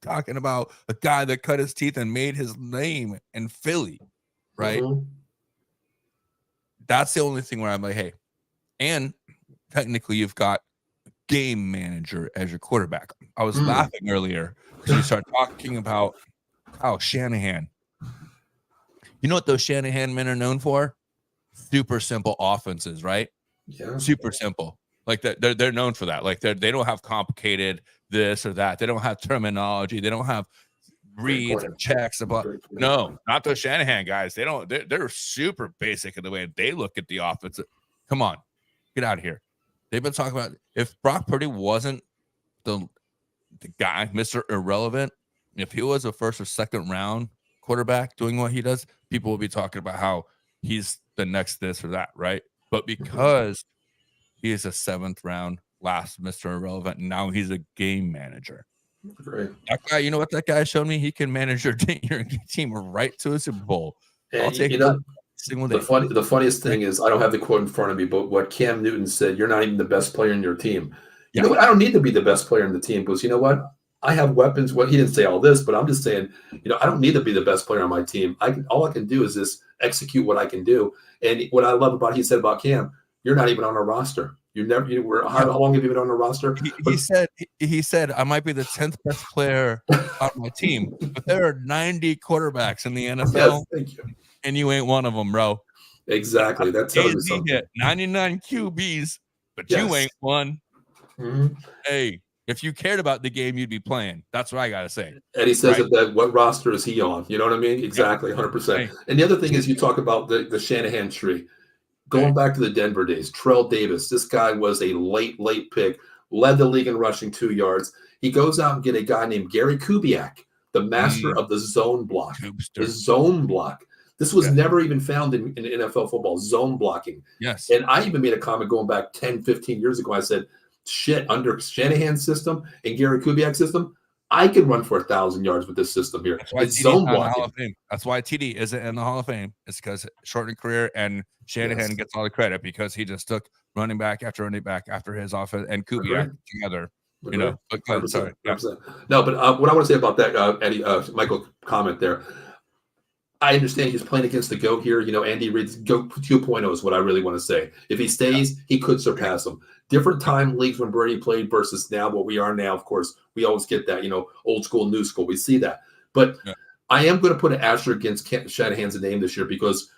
Talking about a guy that cut his teeth and made his name in Philly, right? That's the only thing where I'm like, hey, and technically you've got a game manager as your quarterback. I was laughing earlier because you start talking about Kyle Shanahan. You know what those Shanahan men are known for? Super simple offenses, right? Yeah. Super simple. Like they're known for that. Like they don't have complicated this or that. They don't have terminology. They don't have reads and checks about. No, not those Shanahan guys. They're super basic in the way they look at the offense. Come on, get out of here. They've been talking about if Brock Purdy wasn't the guy, Mr. Irrelevant, if he was a first or second round quarterback doing what he does, people will be talking about how he's the next this or that, right? But because he is a 7th round last Mr. Irrelevant, and now he's a game manager. Great. That guy, you know what that guy showed me? He can manage your team right to a Super Bowl. I'll take that single day. The funniest thing is I don't have the quote in front of me, but what Cam Newton said, you're not even the best player in your team. You know what? I don't need to be the best player in the team because you know what? I have weapons. Well, he didn't say all this, but I'm just saying, I don't need to be the best player on my team. All I can do is just execute what I can do. And what I love about he said about Cam, you're not even on our roster. How long have you been on the roster? He said I might be the 10th best player on my team, but there are 90 quarterbacks in the NFL, Yes, thank you. and you ain't one of them, bro. Exactly. That tells you something. Hit 99 QBs, but Yes. you ain't one. Mhm. Hey, if you cared about the game, you'd be playing. That's what I gotta say. Eddie says Right? that what roster is he on? You know what I mean? Exactly, 100%. Hey. And the other thing is you talk about the Shanahan tree. Going Hey. back to the Denver days, Terrell Davis, this guy was a late pick, led the league in rushing 2 yards. He goes out and get a guy named Gary Kubiak, the master of the zone block. The zone block. This was never even found in NFL football, zone blocking. Yes. And I even made a comment going back 10, 15 years ago. I said, shit, under Shanahan's system and Gary Kubiak's system, I can run for 1,000 yards with this system here. It's zone blocking. That's why TD isn't in the Hall of Fame. It's because shortened career and Shanahan gets all the credit because he just took running back after his offense and Kubiak together. You know, but sorry. 100%. No, but what I want to say about that, Eddie, Michael comment there. I understand he's playing against the GOAT here. You know, Andy Reid's GOAT 2.0 is what I really want to say. If he stays, he could surpass him. Different time leagues when Brady played versus now what we are now. Of course, we always get that, you know, old school, new school. We see that. But I am going to put an asterisk against Shanahan's name this year because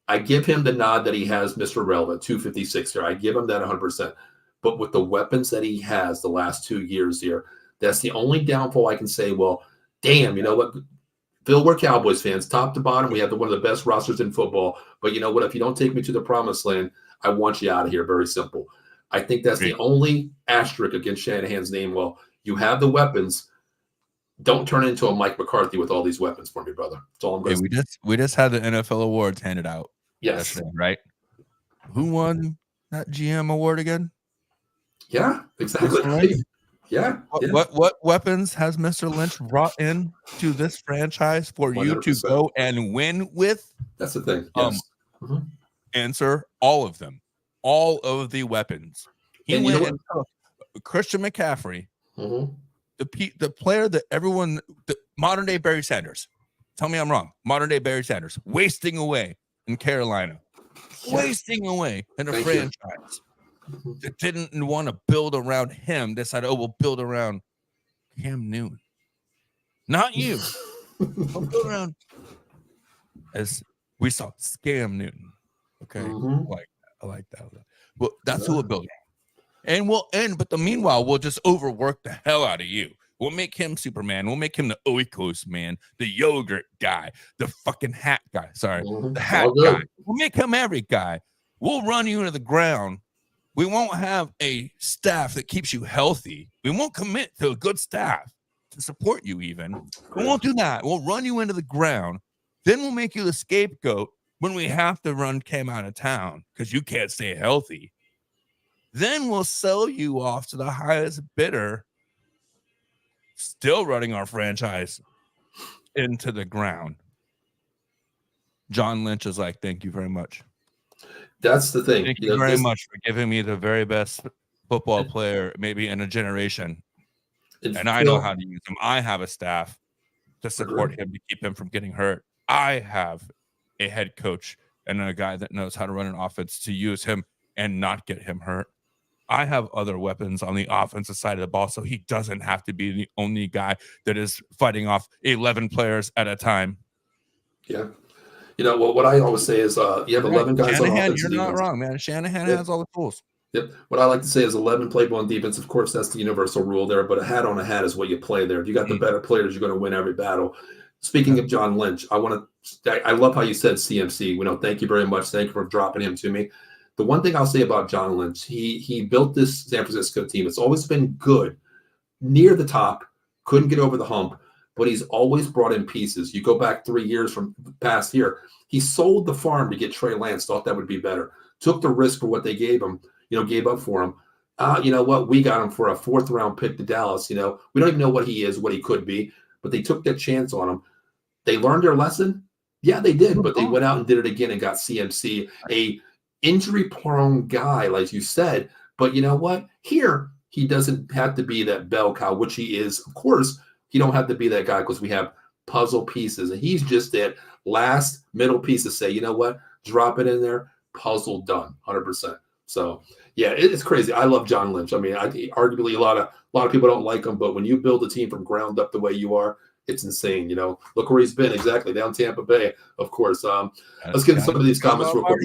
I give him the nod that he has Mr. Relevant, 256 here. I give him that 100%. But with the weapons that he has the last 2 years here, that's the only downfall I can say, well, damn, you know what? Phil, we're Cowboys fans, top to bottom. We have one of the best rosters in football. But you know what? If you don't take me to the promised land, I want you out of here. Very simple. I think that's the only asterisk against Shanahan's name. Well, you have the weapons. Don't turn into a Mike McCarthy with all these weapons for me, brother. That's all I'm going to say. We just had the NFL awards handed out. Yes. Right? Who won that GM award again? Yeah, exactly. Yeah. What weapons has Mr. Lynch brought in to this franchise for 100%. You to go and win with? That's the thing. Yes. Answer: all of them. All of the weapons. He went and took Christian McCaffrey, the player that everyone, the modern day Barry Sanders. Tell me I'm wrong. Modern day Barry Sanders, wasting away in Carolina, wasting away in a franchise that didn't want to build around him. Decided, we'll build around Cam Newton, not you. We'll build around, as we saw, Scam Newton. Okay, I like that. Well, that's who we're building. And but meanwhile, we'll just overwork the hell out of you. We'll make him Superman. We'll make him the Oikos man, the yogurt guy, the fucking hat guy. Sorry, the hat guy. We'll make him every guy. We'll run you into the ground. We won't have a staff that keeps you healthy. We won't commit to a good staff to support you even. We won't do that. We'll run you into the ground. Then we'll make you the scapegoat when we have to run Cam out of town because you can't stay healthy. Then we'll sell you off to the highest bidder, still running our franchise into the ground. John Lynch is like, thank you very much. That's the thing. Thank you very much for giving me the very best football player maybe in a generation. And I know how to use him. I have a staff to support him to keep him from getting hurt. I have a head coach and a guy that knows how to run an offense to use him and not get him hurt. I have other weapons on the offensive side of the ball, so he doesn't have to be the only guy that is fighting off 11 players at a time. Yeah. You know, what I always say is you have 11 guys on offense. You're not wrong, man. Shanahan has all the tools. Yep. What I like to say is 11 playable on defense. Of course, that's the universal rule there, but a hat on a hat is what you play there. If you got the better players, you're going to win every battle. Speaking of John Lynch, I love how you said CMC. Thank you very much. Thank you for dropping him to me. The one thing I'll say about John Lynch, he built this San Francisco team. It's always been good, near the top, couldn't get over the hump, but he's always brought in pieces. You go back 3 years from past year, he sold the farm to get Trey Lance, thought that would be better, took the risk for what they gave him, gave up for him. You know what? We got him for a 4th round pick to Dallas. We don't even know what he is, what he could be, but they took that chance on him. They learned their lesson. Yeah, they did, but they went out and did it again and got CMC, a injury-prone guy, like you said. But you know what? Here, he doesn't have to be that bell cow, which he is. Of course, he don't have to be that guy because we have puzzle pieces, and he's just that last middle piece to say, you know what? Drop it in there. Puzzle done, 100%. So yeah, it's crazy. I love John Lynch. I mean, arguably a lot of people don't like him, but when you build a team from ground up the way you are, it's insane. Look where he's been exactly down Tampa Bay, of course. Let's get into some of these comments real quick.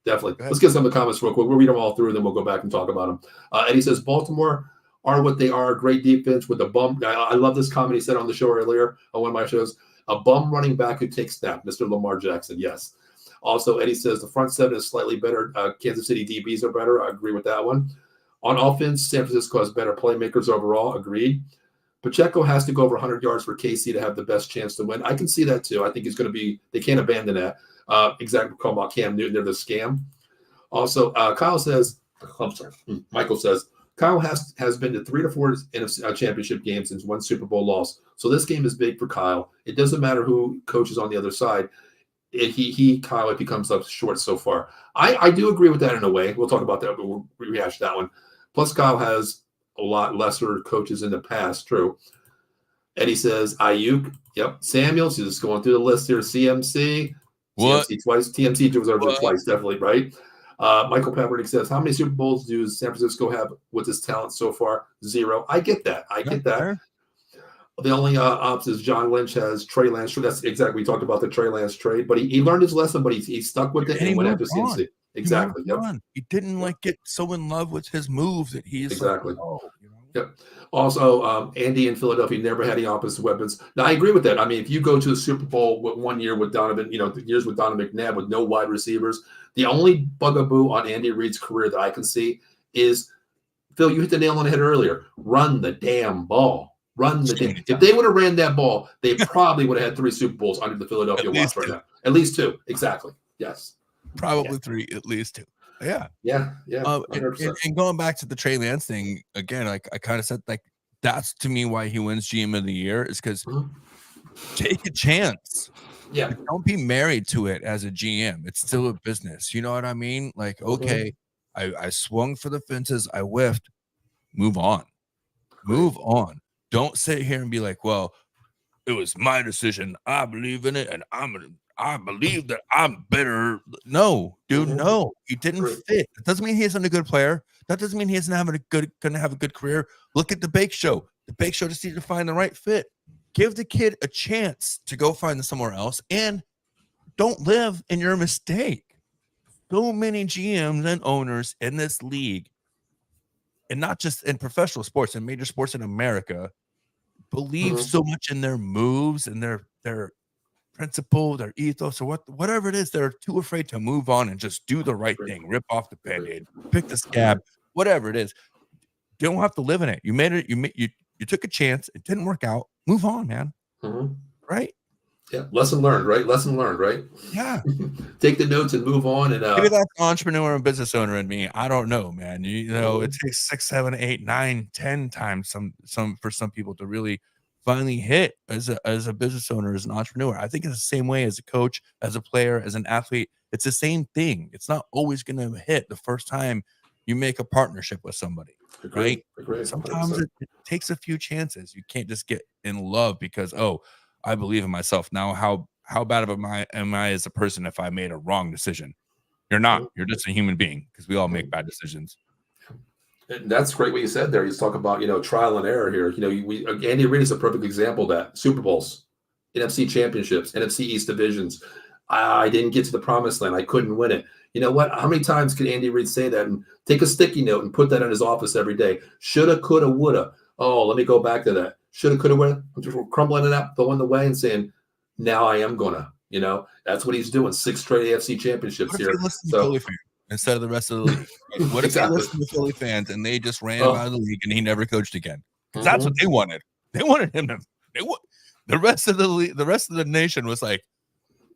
Definitely. Let's get some of the comments real quick. We'll read them all through, and then we'll go back and talk about them. Eddie says Baltimore are what they are. Great defense with a bum. I love this comment he said on the show earlier on one of my shows. A bum running back who takes snap, Mr. Lamar Jackson. Yes. Also, Eddie says the front seven is slightly better. Kansas City DBs are better. I agree with that one. On offense, San Francisco has better playmakers overall. Agreed. Pacheco has to go over 100 yards for KC to have the best chance to win. I can see that too. I think he's going to be – they can't abandon that. Exactly. Call about Cam Newton. They're the scam. Also, Kyle says – I'm sorry. Michael says Kyle has been to 3 to 4 NFC championship games since one Super Bowl loss. So this game is big for Kyle. It doesn't matter who coaches on the other side. Kyle, if he comes up short so far. I do agree with that in a way. We'll talk about that, but we'll rehash that one. Plus, Kyle has a lot lesser coaches in the past. True. Eddie says Ayuk. Yep. Samuels. He's just going through the list here. CMC. What? CMC twice. TMC deserves it twice. Definitely, right? Michael Peppernick says, how many Super Bowls do San Francisco have with this talent so far? 0. I get that. Fair. The only ops is John Lynch has Trey Lance. That's exactly. We talked about the Trey Lance trade, but he learned his lesson, but he stuck with it and went after CMC. Exactly. Yep. He didn't get so in love with his move that he's exactly. Yep. Also, Andy in Philadelphia never had any offensive weapons. Now I agree with that. I mean, if you go to the Super Bowl with 1 year with Donovan, the years with Donovan McNabb with no wide receivers, the only bugaboo on Andy Reid's career that I can see is, Phil, you hit the nail on the head earlier. Run the damn ball. If they would have ran that ball, they probably would have had 3 Super Bowls under the Philadelphia watch right now. At least 2. Exactly. Yes. Probably 3, at least 2. Yeah. Yeah. And going back to the Trey Lance thing again, I kind of said that's to me why he wins GM of the year is because take a chance. Yeah. Don't be married to it as a GM. It's still a business. You know what I mean? Okay, I swung for the fences. I whiffed. Move on. Move on. Don't sit here and be like, well, it was my decision. I believe in it, and I believe that I'm better. No, dude, no. He didn't fit. That doesn't mean he isn't a good player. That doesn't mean he isn't gonna have a good career. Look at the Bake Show. The Bake Show just needed to find the right fit. Give the kid a chance to go find somewhere else, and don't live in your mistake. So many GMs and owners in this league, and not just in professional sports and major sports in America, believe so much in their moves and their principle, their ethos, or whatever it is. They're too afraid to move on and just do the right thing. Rip off the Band-Aid, pick the scab, whatever it is. You don't have to live in it. You made it. You took a chance. It didn't work out. Move on, man. Right? Yeah. Lesson learned, right? Yeah. Take the notes and move on. And maybe that's entrepreneur and business owner in me. I don't know, man. It takes 6, 7, 8, 9, 10 times some for some people to really finally hit as a business owner, as an entrepreneur. I think it's the same way as a coach, as a player, as an athlete. It's the same thing. It's not always going to hit the first time you make a partnership with somebody, right? Sometimes it takes a few chances. You can't just get in love because, I believe in myself. Now, how bad am I as a person if I made a wrong decision? You're not. You're just a human being because we all make bad decisions. And that's great what you said there. You talk about, trial and error here. Andy Reid is a perfect example of that. Super Bowls, NFC championships, NFC East divisions. I didn't get to the promised land. I couldn't win it. You know what? How many times can Andy Reid say that and take a sticky note and put that in his office every day? Shoulda, coulda, woulda. Oh, let me go back to that. Shoulda, coulda, woulda. I'm just crumbling it up, throwing the way and saying, now I am gonna. That's what he's doing. 6 straight AFC championships here. Philly fan instead of the rest of the league. What if you listen to Philly fans and they just ran out of the league and he never coached again? Because that's what they wanted. They wanted him to. The rest of the league, the rest of the nation was like,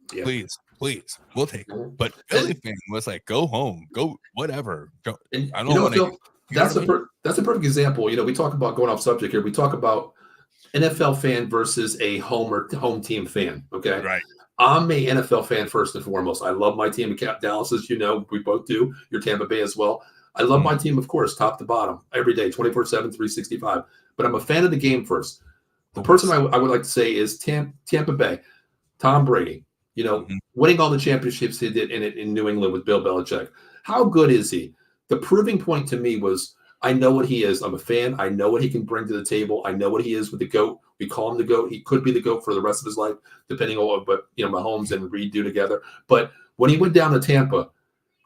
please, we'll take him. But Philly fan was like, go home, go whatever. I don't want to. That's a perfect example. We talk about going off subject here. We talk about NFL fan versus a home team fan. Okay, right. I'm a NFL fan first and foremost. I love my team. Dallas, as you know, we both do. You're Tampa Bay as well. I love my team, of course, top to bottom, every day, 24/7, 365. But I'm a fan of the game first. The person I would like to say is Tampa Bay, Tom Brady. Winning all the championships he did in New England with Bill Belichick. How good is he? The proving point to me was I know what he is. I'm a fan. I know what he can bring to the table. I know what he is with the GOAT. We call him the GOAT. He could be the GOAT for the rest of his life, depending on what Mahomes and Reed do together. But when he went down to Tampa,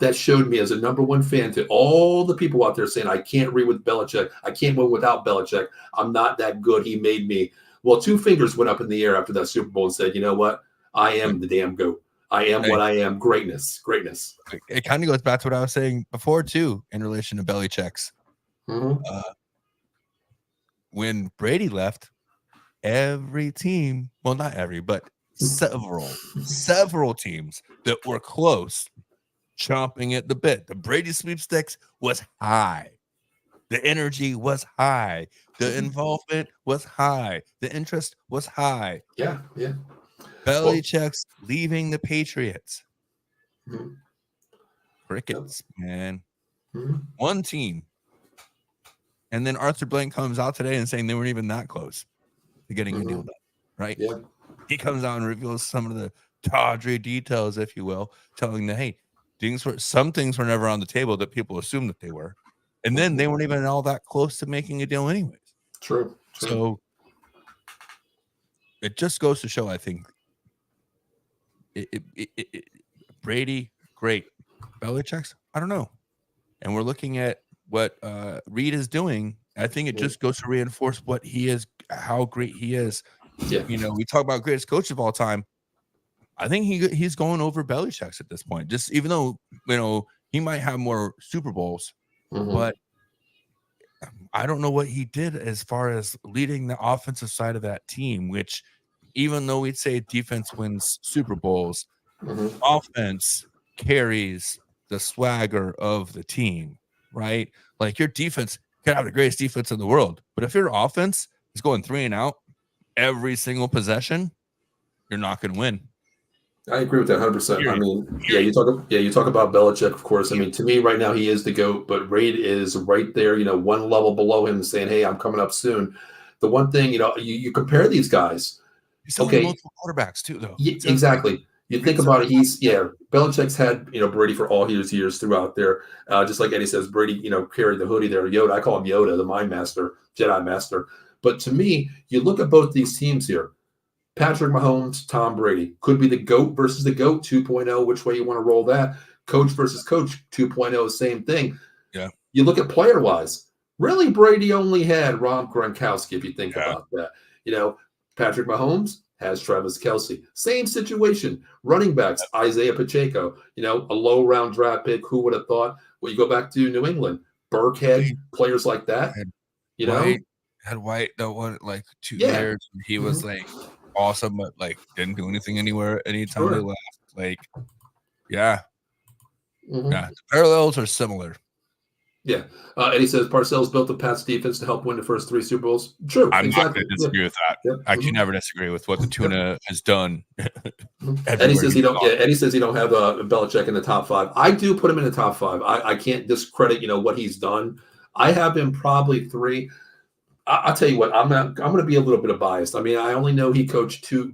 that showed me as a number one fan to all the people out there saying, I can't read with Belichick. I can't win without Belichick. I'm not that good. He made me. Well, 2 fingers went up in the air after that Super Bowl and said, you know what? I am the damn GOAT. I am what I am. Greatness. It kind of goes back to what I was saying before, too, in relation to Belichick's. When Brady left, every team, well, not every, but several teams that were close, chomping at the bit. The Brady sweepstakes was high. The energy was high. The involvement was high. The interest was high. Yeah. Belichick's leaving the Patriots. Crickets, man. One team. And then Arthur Blank comes out today and saying they weren't even that close to getting a deal done, right? Yeah. He comes out and reveals some of the tawdry details, if you will, telling that, hey, some things were never on the table that people assumed that they were. And then they weren't even all that close to making a deal anyways. True. So it just goes to show, I think, Brady, great. Belichick's, I don't know. And we're looking at what Reed is doing. I think it just goes to reinforce what he is, how great he is. Yeah. We talk about greatest coach of all time. I think he's going over Belichick's at this point. Just even though he might have more Super Bowls, but I don't know what he did as far as leading the offensive side of that team. Which, even though we'd say defense wins Super Bowls, offense carries the swagger of the team, right? Like your defense can have the greatest defense in the world, but if your offense is going 3 and out every single possession, you're not going to win. I agree with that 100%. I mean, you talk about Belichick, of course. I mean, to me right now, he is the GOAT, but Reid is right there, one level below him saying, hey, I'm coming up soon. The one thing, you compare these guys. He's okay. Multiple quarterbacks too, though. Yeah, exactly. You think about it, Belichick's had, Brady for all his years throughout there. Just like Eddie says, Brady, carried the hoodie there. Yoda, I call him Yoda, the mind master, Jedi master. But to me, you look at both these teams here. Patrick Mahomes, Tom Brady could be the GOAT versus the GOAT 2.0. Which way you want to roll that? Coach versus coach 2.0, same thing. Yeah. You look at player wise. Really, Brady only had Rob Gronkowski. If you think about that, Patrick Mahomes has Travis Kelce. Same situation. Running backs, Isaiah Pacheco. A low round draft pick. Who would have thought? Well, you go back to New England, Burkhead, players like that. Had White that one like 2 years. He was like awesome, but like didn't do anything anywhere anytime they left. Like, the parallels are similar. Yeah. Eddie says Parcells built the Pats defense to help win the first 3 Super Bowls. True. I'm not going to disagree with that. Yep. I can never disagree with what the tuna has done. Eddie says he don't. Yeah, Eddie says he don't have Belichick in the top 5. I do put him in the top 5. I can't discredit what he's done. I have him probably 3. I'll tell you what. I'm going to be a little bit of biased. I mean, I only know he coached 3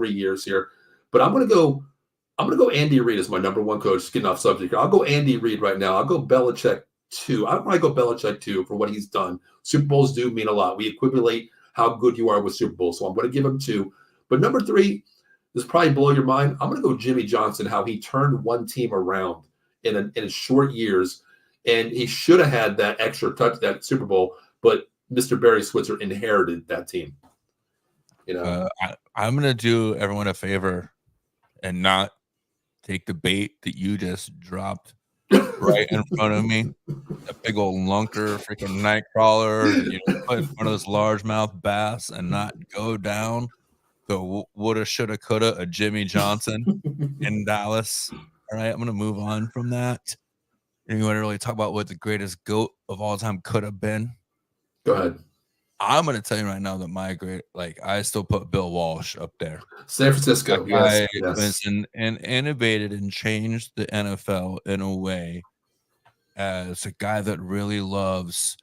years here, but I'm going to go Andy Reid as my number 1 coach. Getting off subject here, I'll go Andy Reid right now. I'll go Belichick 2. I probably go Belichick 2 for what he's done. Super Bowls do mean a lot. We equate how good you are with Super Bowls, so I'm going to give him 2. But number 3, this probably blow your mind. I'm going to go Jimmy Johnson. How he turned one team around in short years, and he should have had that extra touch, that Super Bowl, but Mr. Barry Switzer inherited that team. I'm going to do everyone a favor and not take the bait that you just dropped right in front of me. A big old lunker, freaking night crawler, put in front of this largemouth bass and not go down the woulda, shoulda, coulda, a Jimmy Johnson in Dallas. All right, I'm going to move on from that. And you want to really talk about what the greatest GOAT of all time could have been? Go ahead. I'm going to tell you right now that I still put Bill Walsh up there. San Francisco. Yes. And innovated and changed the NFL in a way as a guy that really loves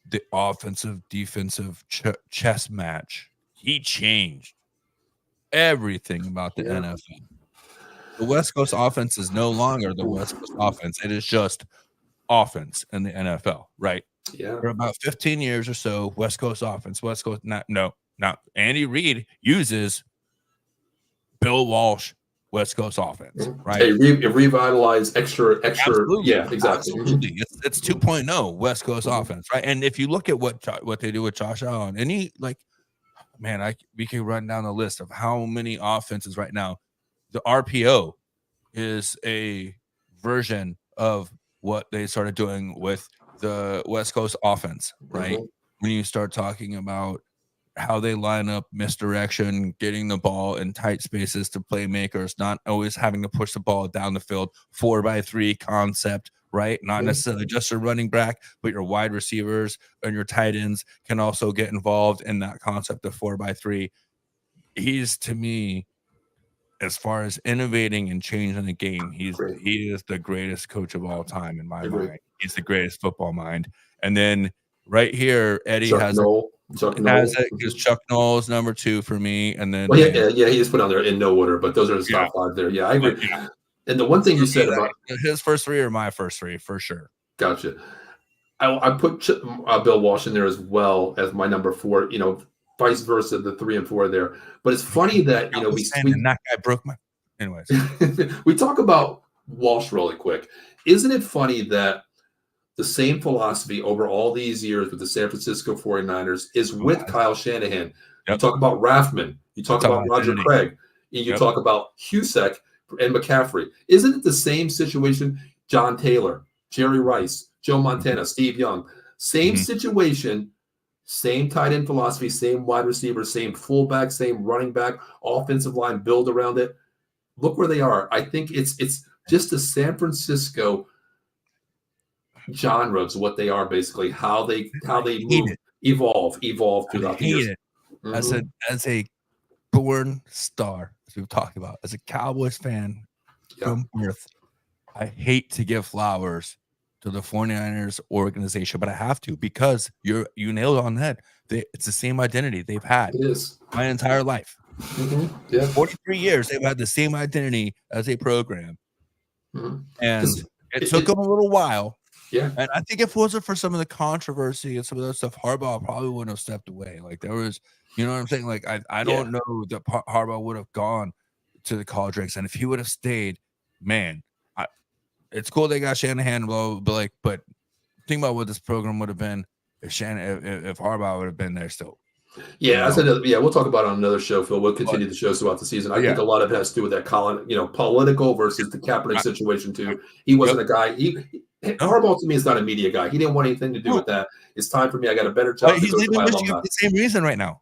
the offensive, defensive chess match. He changed everything about the NFL. the West Coast offense is no longer the West Coast offense. It is just offense in the NFL, right? Yeah. For about 15 years or so, West Coast offense, West Coast, not Andy Reid uses Bill Walsh West Coast offense, right? It revitalized extra. Absolutely. Yeah, exactly. Absolutely. It's 2.0 West Coast offense, right? And if you look at what they do with Josh Allen, and he like, man, we can run down the list of how many offenses right now. The RPO is a version of what they started doing with the West Coast offense, right? When you start talking about how they line up misdirection, getting the ball in tight spaces to playmakers, not always having to push the ball down the field, 4-by-3 concept, right? Not necessarily just your running back, but your wide receivers and your tight ends can also get involved in that concept of 4-by-3. He's, to me, as far as innovating and changing the game, he is the greatest coach of all time in my mind. He's the greatest football mind. And then right here, Eddie Chuck Noll. it because Chuck Noll is number 2 for me. And then he is put on there in no order, but those are his top 5 there. Yeah, I agree. Yeah. And the one thing you said about his first 3 or my first 3 for sure. Gotcha. I put Bill Walsh in there as well as my number 4. Vice versa, the 3 and 4 there. But it's funny that that guy broke my. Anyways, we talk about Walsh really quick. Isn't it funny that the same philosophy over all these years with the San Francisco 49ers is with Kyle Shanahan? You talk about Rathman, you talk about Roger Craig, and you talk about Husak and McCaffrey. Isn't it the same situation? John Taylor, Jerry Rice, Joe Montana, Steve Young, same situation. Same tight end philosophy, same wide receiver, same fullback, same running back, offensive line build around it. Look where they are. I think it's just the San Francisco genre of what they are, basically how they move, evolve throughout the years. As a born star, as we've talked about, as a Cowboys fan from birth, I hate to give flowers to the 49ers organization, but I have to, because you nailed it on the head. It's the same identity they've had my entire life. 43 years they've had the same identity as a program, and it took them a little while. And I think if it wasn't for some of the controversy and some of that stuff, Harbaugh probably wouldn't have stepped away. Like there was, you know what I'm saying? Like I don't know that Harbaugh would have gone to the college ranks, and if he would have stayed, man, it's cool they got Shanahan, but think about what this program would have been if Harbaugh would have been there still. Yeah, we'll talk about it on another show, Phil. We'll continue the shows throughout the season. I think a lot of it has to do with that political versus the Kaepernick situation too. He wasn't a guy. Harbaugh to me is not a media guy. He didn't want anything to do with that. It's time for me. I got a better job. He's leaving Michigan for the same reason right now.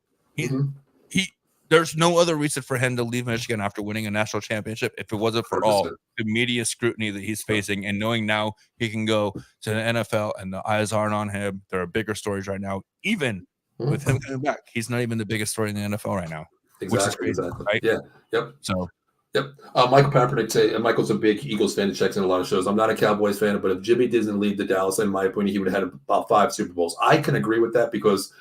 There's no other reason for him to leave Michigan after winning a national championship if it wasn't for 100%. All the media scrutiny that he's facing, and knowing now he can go to the NFL and the eyes aren't on him. There are bigger stories right now. Even with him coming back, he's not even the biggest story in the NFL right now. Exactly. Right? Yeah. Yep. So. Yep. Michael Papernick Michael's a big Eagles fan that checks in a lot of shows. I'm not a Cowboys fan, but if Jimmy didn't leave the Dallas, in my opinion, he would have had about 5 Super Bowls. I can agree with that because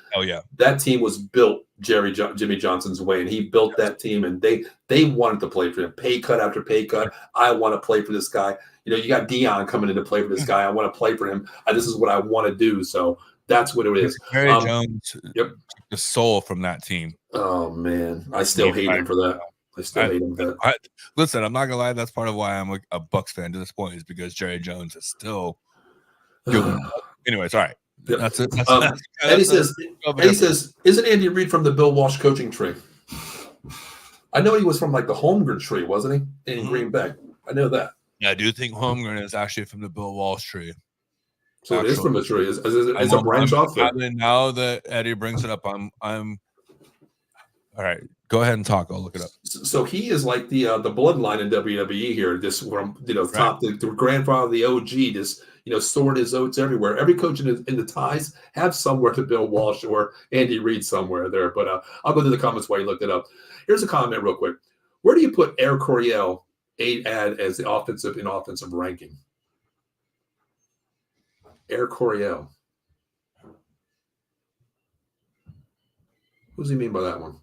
that team was built Jimmy Johnson's way, and he built that team, and they wanted to play for him. Pay cut after pay cut. I want to play for this guy. You got Dion coming in to play for this guy. I want to play for him. This is what I want to do. So that's what it is. Jerry Jones, the soul from that team. Oh man, I still hate him for that. I still hate him for that. Listen, I'm not gonna lie. That's part of why I'm a Bucs fan to this point, is because Jerry Jones is still doing. Anyways, all right. Yep. That's it. Eddie says, isn't Andy Reid from the Bill Walsh coaching tree? I know he was from like the Holmgren tree, wasn't he? In Green Bay. I know that. Yeah, I do think Holmgren is actually from the Bill Walsh tree. So it is from the tree. It's a branch off there. Now that Eddie brings it up, I'm all right. Go ahead and talk. I'll look it up. So he is like the bloodline in WWE here. This from top the grandfather of the OG. Just stored his oats everywhere. Every coach in the ties have somewhere to Bill Walsh or Andy Reid somewhere there. But I'll go to the comments while you look it up. Here's a comment real quick. Where do you put Air Coryell as the offensive ranking? Air Coryell. What does he mean by that one?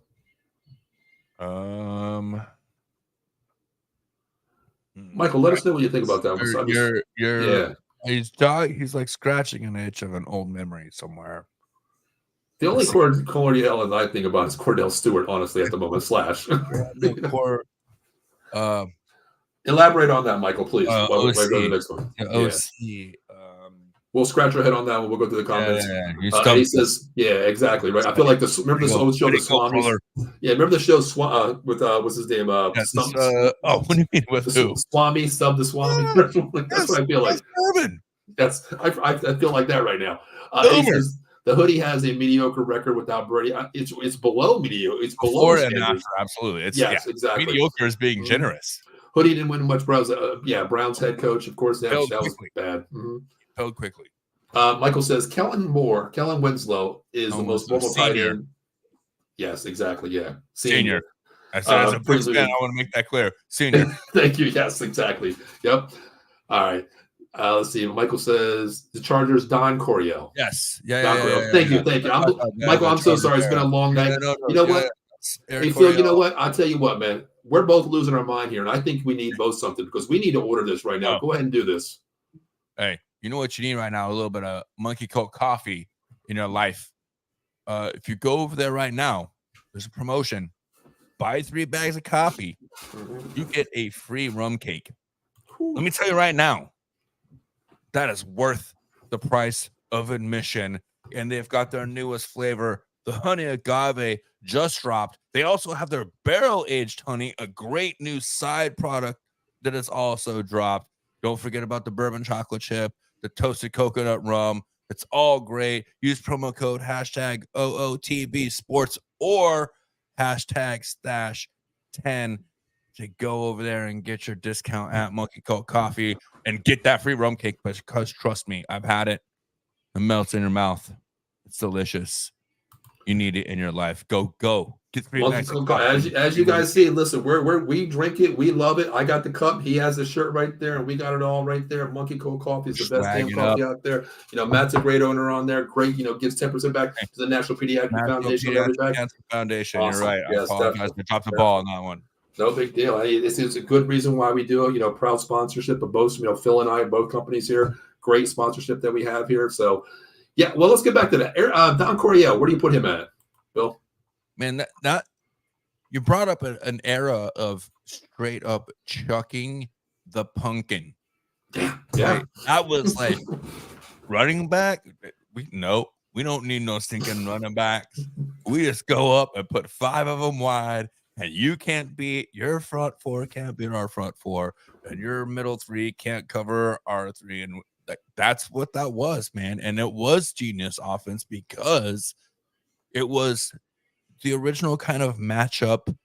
Michael, let us know what you think about that one. So I'm just, yeah. He's like scratching an itch of an old memory somewhere. The only Cordell I think about is Cordell Stewart, honestly, at the moment. Slash. Elaborate on that, Michael, please. OC, go to the next one. OC. We'll scratch our head on that one. We'll go through the comments. Yeah. He says, yeah, exactly. Right. I feel like remember this old show, The Swamis? Yeah, remember the show with what's his name? What do you mean with who? Swami, Sub the Swami. That's what I feel like. I feel like that right now. He says the hoodie has a mediocre record without Brady. It's below mediocre. It's below standards. Absolutely. Exactly. Mediocre is being generous. Hoodie didn't win much. Brown's head coach, of course. That was bad. Fell quickly. Michael says Kellen Winslow is the most mobile tight end. Yes, exactly. Yeah, senior. As a Brooks fan, I want to make that clear. Senior. Thank you. Yes, exactly. Yep. All right. Let's see. Michael says the Chargers, Don Coryell. Yes. Thank you. Michael, I'm so sorry. It's been a long night. You know what? Hey, Phil, you know what? I'll tell you what, man. We're both losing our mind here, and I think we need both something because we need to order this right now. Go ahead and do this. Hey, you know what you need right now? A little bit of Monkey Coat coffee in your life. If you go over there right now, there's a promotion. Buy 3 bags of coffee. You get a free rum cake. Let me tell you right now, that is worth the price of admission. And they've got their newest flavor, the honey agave, just dropped. They also have their barrel-aged honey, a great new side product that is also dropped. Don't forget about the bourbon chocolate chip, the toasted coconut rum. It's all great. Use promo code #OOTB Sports or #stash10 to go over there and get your discount at Monkey Coat Coffee and get that free rum cake. Because trust me, I've had it. It melts in your mouth. It's delicious. You need it in your life. Go. Get 3 bags of coffee. As you guys see, listen, we drink it. We love it. I got the cup. He has the shirt right there, and we got it all right there. Monkey Coat Coffee is the best damn coffee out there. You know, Matt's a great owner on there. Great, gives 10% back to the National Pediatric Foundation. Awesome. You're right. Yes, I apologize. I dropped the ball on that one. No big deal. This is a good reason why we do it. Proud sponsorship of both. Phil and I, both companies here. Great sponsorship that we have here. So, yeah. Well, let's get back to that. Don Coryell, where do you put him at, Bill? Man, that you brought up an era of straight up chucking the pumpkin. Yeah. Right? That was like running back. We don't need no stinking running backs. We just go up and put 5 of them wide. And you can't beat your front 4, can't beat our front 4, and your middle 3 can't cover our 3. And that's what that was, man. And it was genius offense because it was the original kind of matchup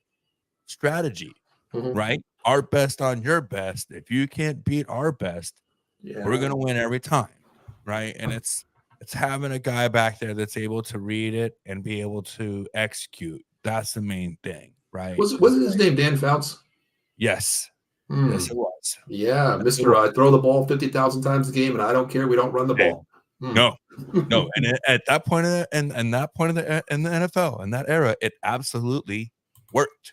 strategy, right? Our best on your best. If you can't beat our best, we're going to win every time, right? And it's having a guy back there that's able to read it and be able to execute. That's the main thing. Right. Wasn't his name Dan Fouts? Yes. Yes, it was. Yeah, Mr. I throw the ball 50,000 times a game, and I don't care. We don't run the ball. No. And at that point in the NFL, in that era, it absolutely worked.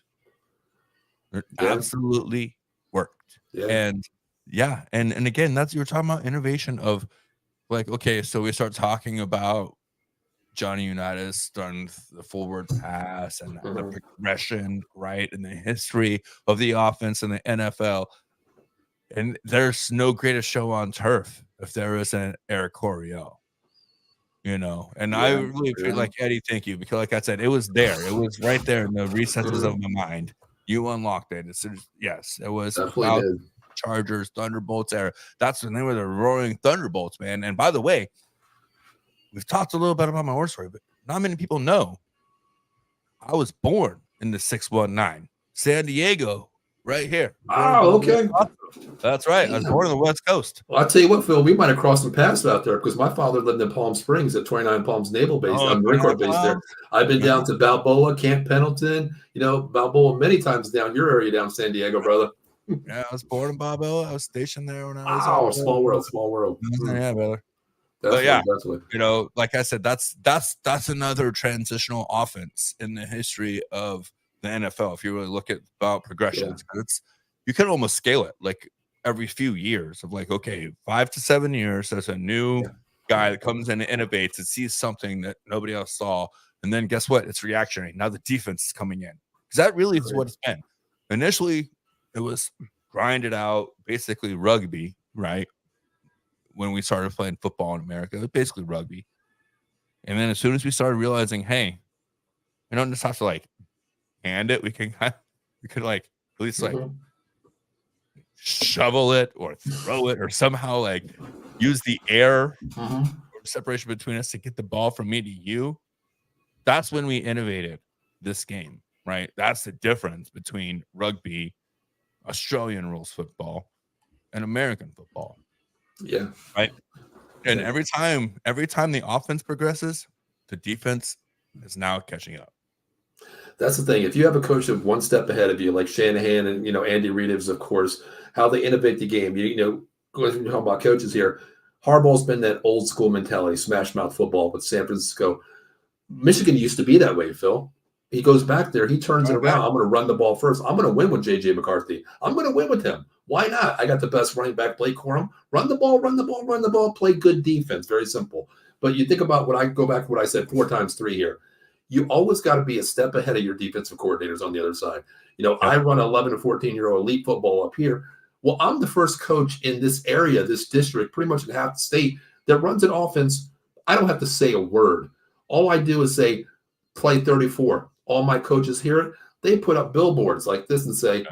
It absolutely worked. Yeah. And again, that's you were talking about innovation of like, okay, so we start talking about Johnny Unitas done the forward pass and the progression, right, and the history of the offense in the NFL. And there's no greatest show on turf if there isn't Eric Coryell, And I really feel like, Eddie, thank you, because like I said, it was there. It was right there in the recesses of my mind. You unlocked it. Yes, it was Chargers, Thunderbolts era. That's when they were the Roaring Thunderbolts, man. And by the way, we've talked a little bit about my war story, but not many people know I was born in the 619, San Diego, right here. Oh, okay. That's right. I was born on the West Coast. Well, I'll tell you what, Phil, we might have crossed some paths out there because my father lived in Palm Springs at 29 Palms Naval Base. Marine Corps base there. I've been down to Balboa, Camp Pendleton, Balboa many times down your area down San Diego, brother. Yeah, I was born in Balboa. I was stationed there when I was small world. Yeah, brother. Definitely. Like I said, that's another transitional offense in the history of the NFL. If you really look at about progressions, you can almost scale it like every few years of like, okay, 5 to 7 years, there's a new guy that comes in and innovates and sees something that nobody else saw. And then guess what? It's reactionary. Now the defense is coming in because that really is what it's been. Initially, it was grinded out, basically rugby, right? When we started playing football in America, it was basically rugby. And then as soon as we started realizing, hey, we don't just have to like hand it, we could like at least like shovel it or throw it or somehow like use the air or separation between us to get the ball from me to you. That's when we innovated this game, right? That's the difference between rugby, Australian rules football, and American football. Yeah. Right. And every time the offense progresses, the defense is now catching up. That's the thing. If you have a coach that's one step ahead of you, like Shanahan and Andy Reid is, of course, how they innovate the game. Talking about coaches here, Harbaugh's been that old school mentality, smash mouth football with San Francisco. Michigan used to be that way, Phil. He goes back there, he turns it around. I'm going to run the ball first. I'm going to win with J.J. McCarthy. I'm going to win with him. Why not? I got the best running back, Blake Corum. Run the ball, play good defense. Very simple. But you think about I go back to what I said 4 times 3 here. You always got to be a step ahead of your defensive coordinators on the other side. I run 11 to 14-year-old elite football up here. Well, I'm the first coach in this area, this district, pretty much in half the state that runs an offense. I don't have to say a word. All I do is say, play 34. All my coaches hear it. They put up billboards like this and say,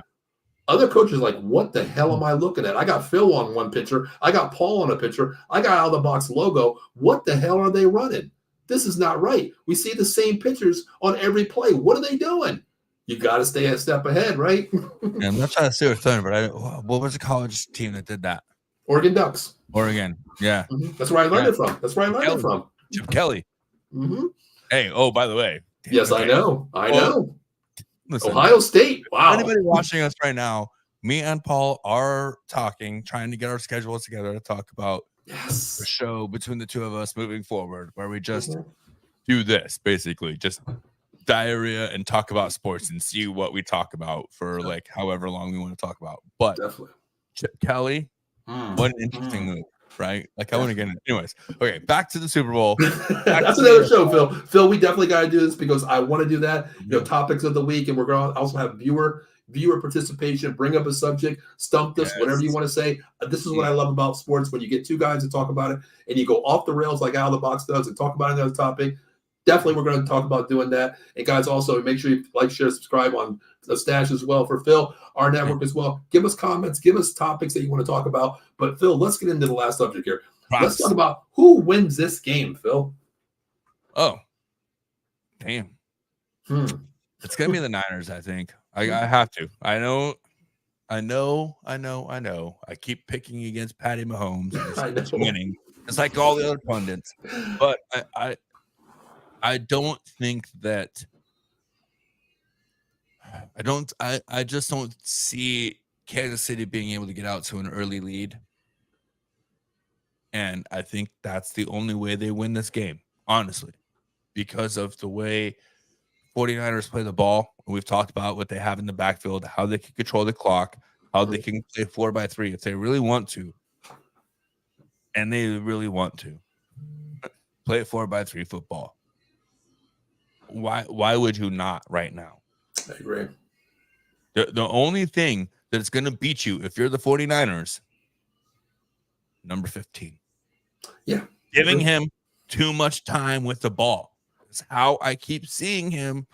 other coaches are like, what the hell am I looking at? I got Phil on one picture. I got Paul on a picture. I got out of the box logo. What the hell are they running? This is not right. We see the same pictures on every play. What are they doing? You got to stay a step ahead, right? Yeah, I'm not trying to steal your thunder, but what was the college team that did that? Oregon Ducks. Oregon, yeah. That's where I learned it from. Chip Kelly. Mm-hmm. Hey, oh, by the way. Yes, okay. I know. Listen, Ohio State. Wow. Anybody watching us right now, me and Paul are trying to get our schedules together to talk about the show between the two of us moving forward, where we just do this, basically, just diarrhea and talk about sports and see what we talk about for like however long we want to talk about. But definitely. Chip Kelly, what an interesting move, right? Like I want to get it. Anyways, okay, back to the Super Bowl. That's another show, Phil. Phil, we definitely got to do this because I want to do that. Topics of the week, and we're going to also have viewer participation. Bring up a subject, stump this, whatever you want to say. This is what I love about sports: when you get two guys to talk about it, and you go off the rails like Out of the Box does, and talk about another topic. Definitely, we're going to talk about doing that. And guys, also make sure you like, share, subscribe on the Stash as well for Phil, our network as well. Give us comments, give us topics that you want to talk about. But Phil, let's get into the last subject here. Let's talk about who wins this game, Phil. Oh, damn. It's going to be the Niners, I think. I have to. I know. I keep picking against Patty Mahomes. It's winning. It's like all the other pundits. But I don't think that I just don't see Kansas City being able to get out to an early lead. And I think that's the only way they win this game, honestly, because of the way 49ers play the ball. We've talked about what they have in the backfield, how they can control the clock, how they can play 4-by-3 if they really want to. And they really want to play 4-by-3 football. Why would you not right now? I agree. The only thing that's going to beat you if you're the 49ers, number 15. Yeah. Giving him too much time with the ball. It's how I keep seeing him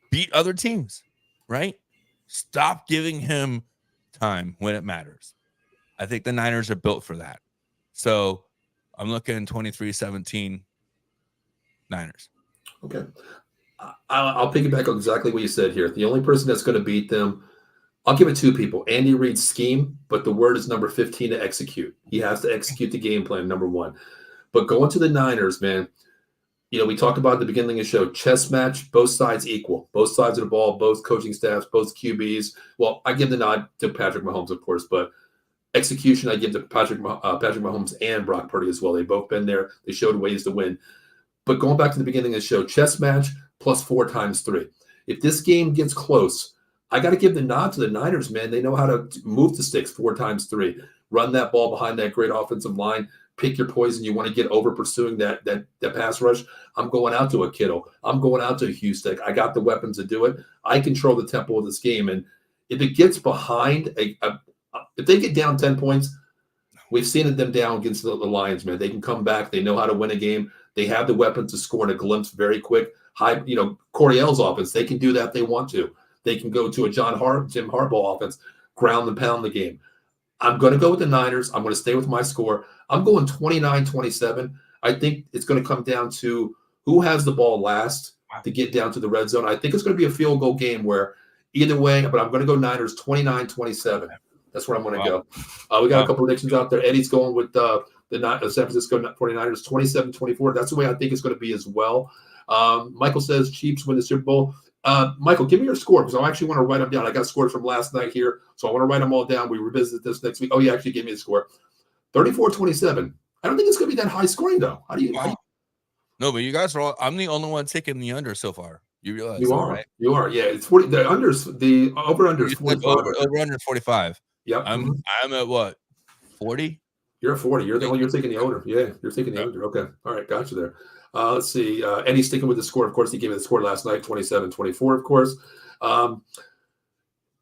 beat other teams, right? Stop giving him time when it matters. I think the Niners are built for that. So I'm looking 23-17 Niners. Okay. I'll piggyback on exactly what you said here. The only person that's going to beat them, I'll give it 2 people. Andy Reid's scheme, but the word is number 15 to execute. He has to execute the game plan, number 1. But going to the Niners, man, we talked about at the beginning of the show, chess match, both sides equal. Both sides of the ball, both coaching staffs, both QBs. Well, I give the nod to Patrick Mahomes, of course, but execution I give to Patrick Mahomes and Brock Purdy as well. They've both been there. They showed ways to win. But going back to the beginning of the show, chess match plus 4 times 3. If this game gets close, I got to give the nod to the Niners, man. They know how to move the sticks 4x3, run that ball behind that great offensive line, pick your poison. You want to get over pursuing that pass rush. I'm going out to a Kittle. I'm going out to a Houston. I got the weapons to do it. I control the tempo of this game. And if it gets behind, if they get down 10 points, we've seen them down against the Lions, man. They can come back. They know how to win a game. They have the weapons to score in a glimpse very quick. Coriel's offense, they can do that if they want to. They can go to a Jim Harbaugh offense, ground and pound the game. I'm going to go with the Niners. I'm going to stay with my score. I'm going 29-27. I think it's going to come down to who has the ball last to get down to the red zone. I think it's going to be a field goal game where either way, but I'm going to go Niners 29-27. That's where I'm going to go. We got a couple predictions out there. Eddie's going with the San Francisco 49ers 27-24. That's the way I think it's going to be as well. Michael says Chiefs win the Super Bowl. Michael, give me your score because I actually want to write them down. I got scores from last night here, so I want to write them all down. We revisit this next week. Oh, you actually gave me a score. 34-27. I don't think it's going to be that high scoring, though. How do you? No, but you guys are all – I'm the only one taking the under so far. You realize you that, are, right? You are. Yeah, it's 40. The over-under is 45. Over-under is 45. Yep. I'm at what, 40? You're at 40. You're taking the under. Yeah, you're taking the under. Okay. All right. Got you there. Let's see. Eddie's sticking with the score. Of course, he gave me the score last night, 27-24, of course.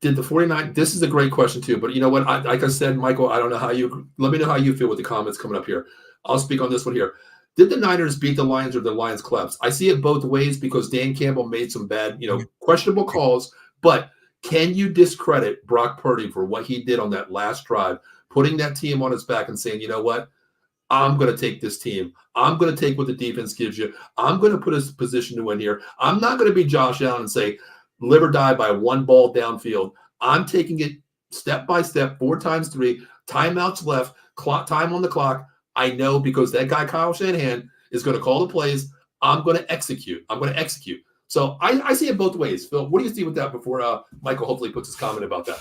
Did the 49 – this is a great question, too. But you know what? Like I said, Michael, I don't know how you – let me know how you feel with the comments coming up here. I'll speak on this one here. Did the Niners beat the Lions or the Lions collapse? I see it both ways because Dan Campbell made some bad, questionable calls. But can you discredit Brock Purdy for what he did on that last drive, putting that team on his back and saying, you know what? I'm going to take this team. I'm going to take what the defense gives you. I'm going to put us in position to win here. I'm not going to be Josh Allen and say, live or die by one ball downfield. I'm taking it step by step, 4x3, timeouts left, time on the clock. I know because that guy, Kyle Shanahan, is going to call the plays. I'm going to execute. So I see it both ways. Phil, what do you see with that before Michael hopefully puts his comment about that?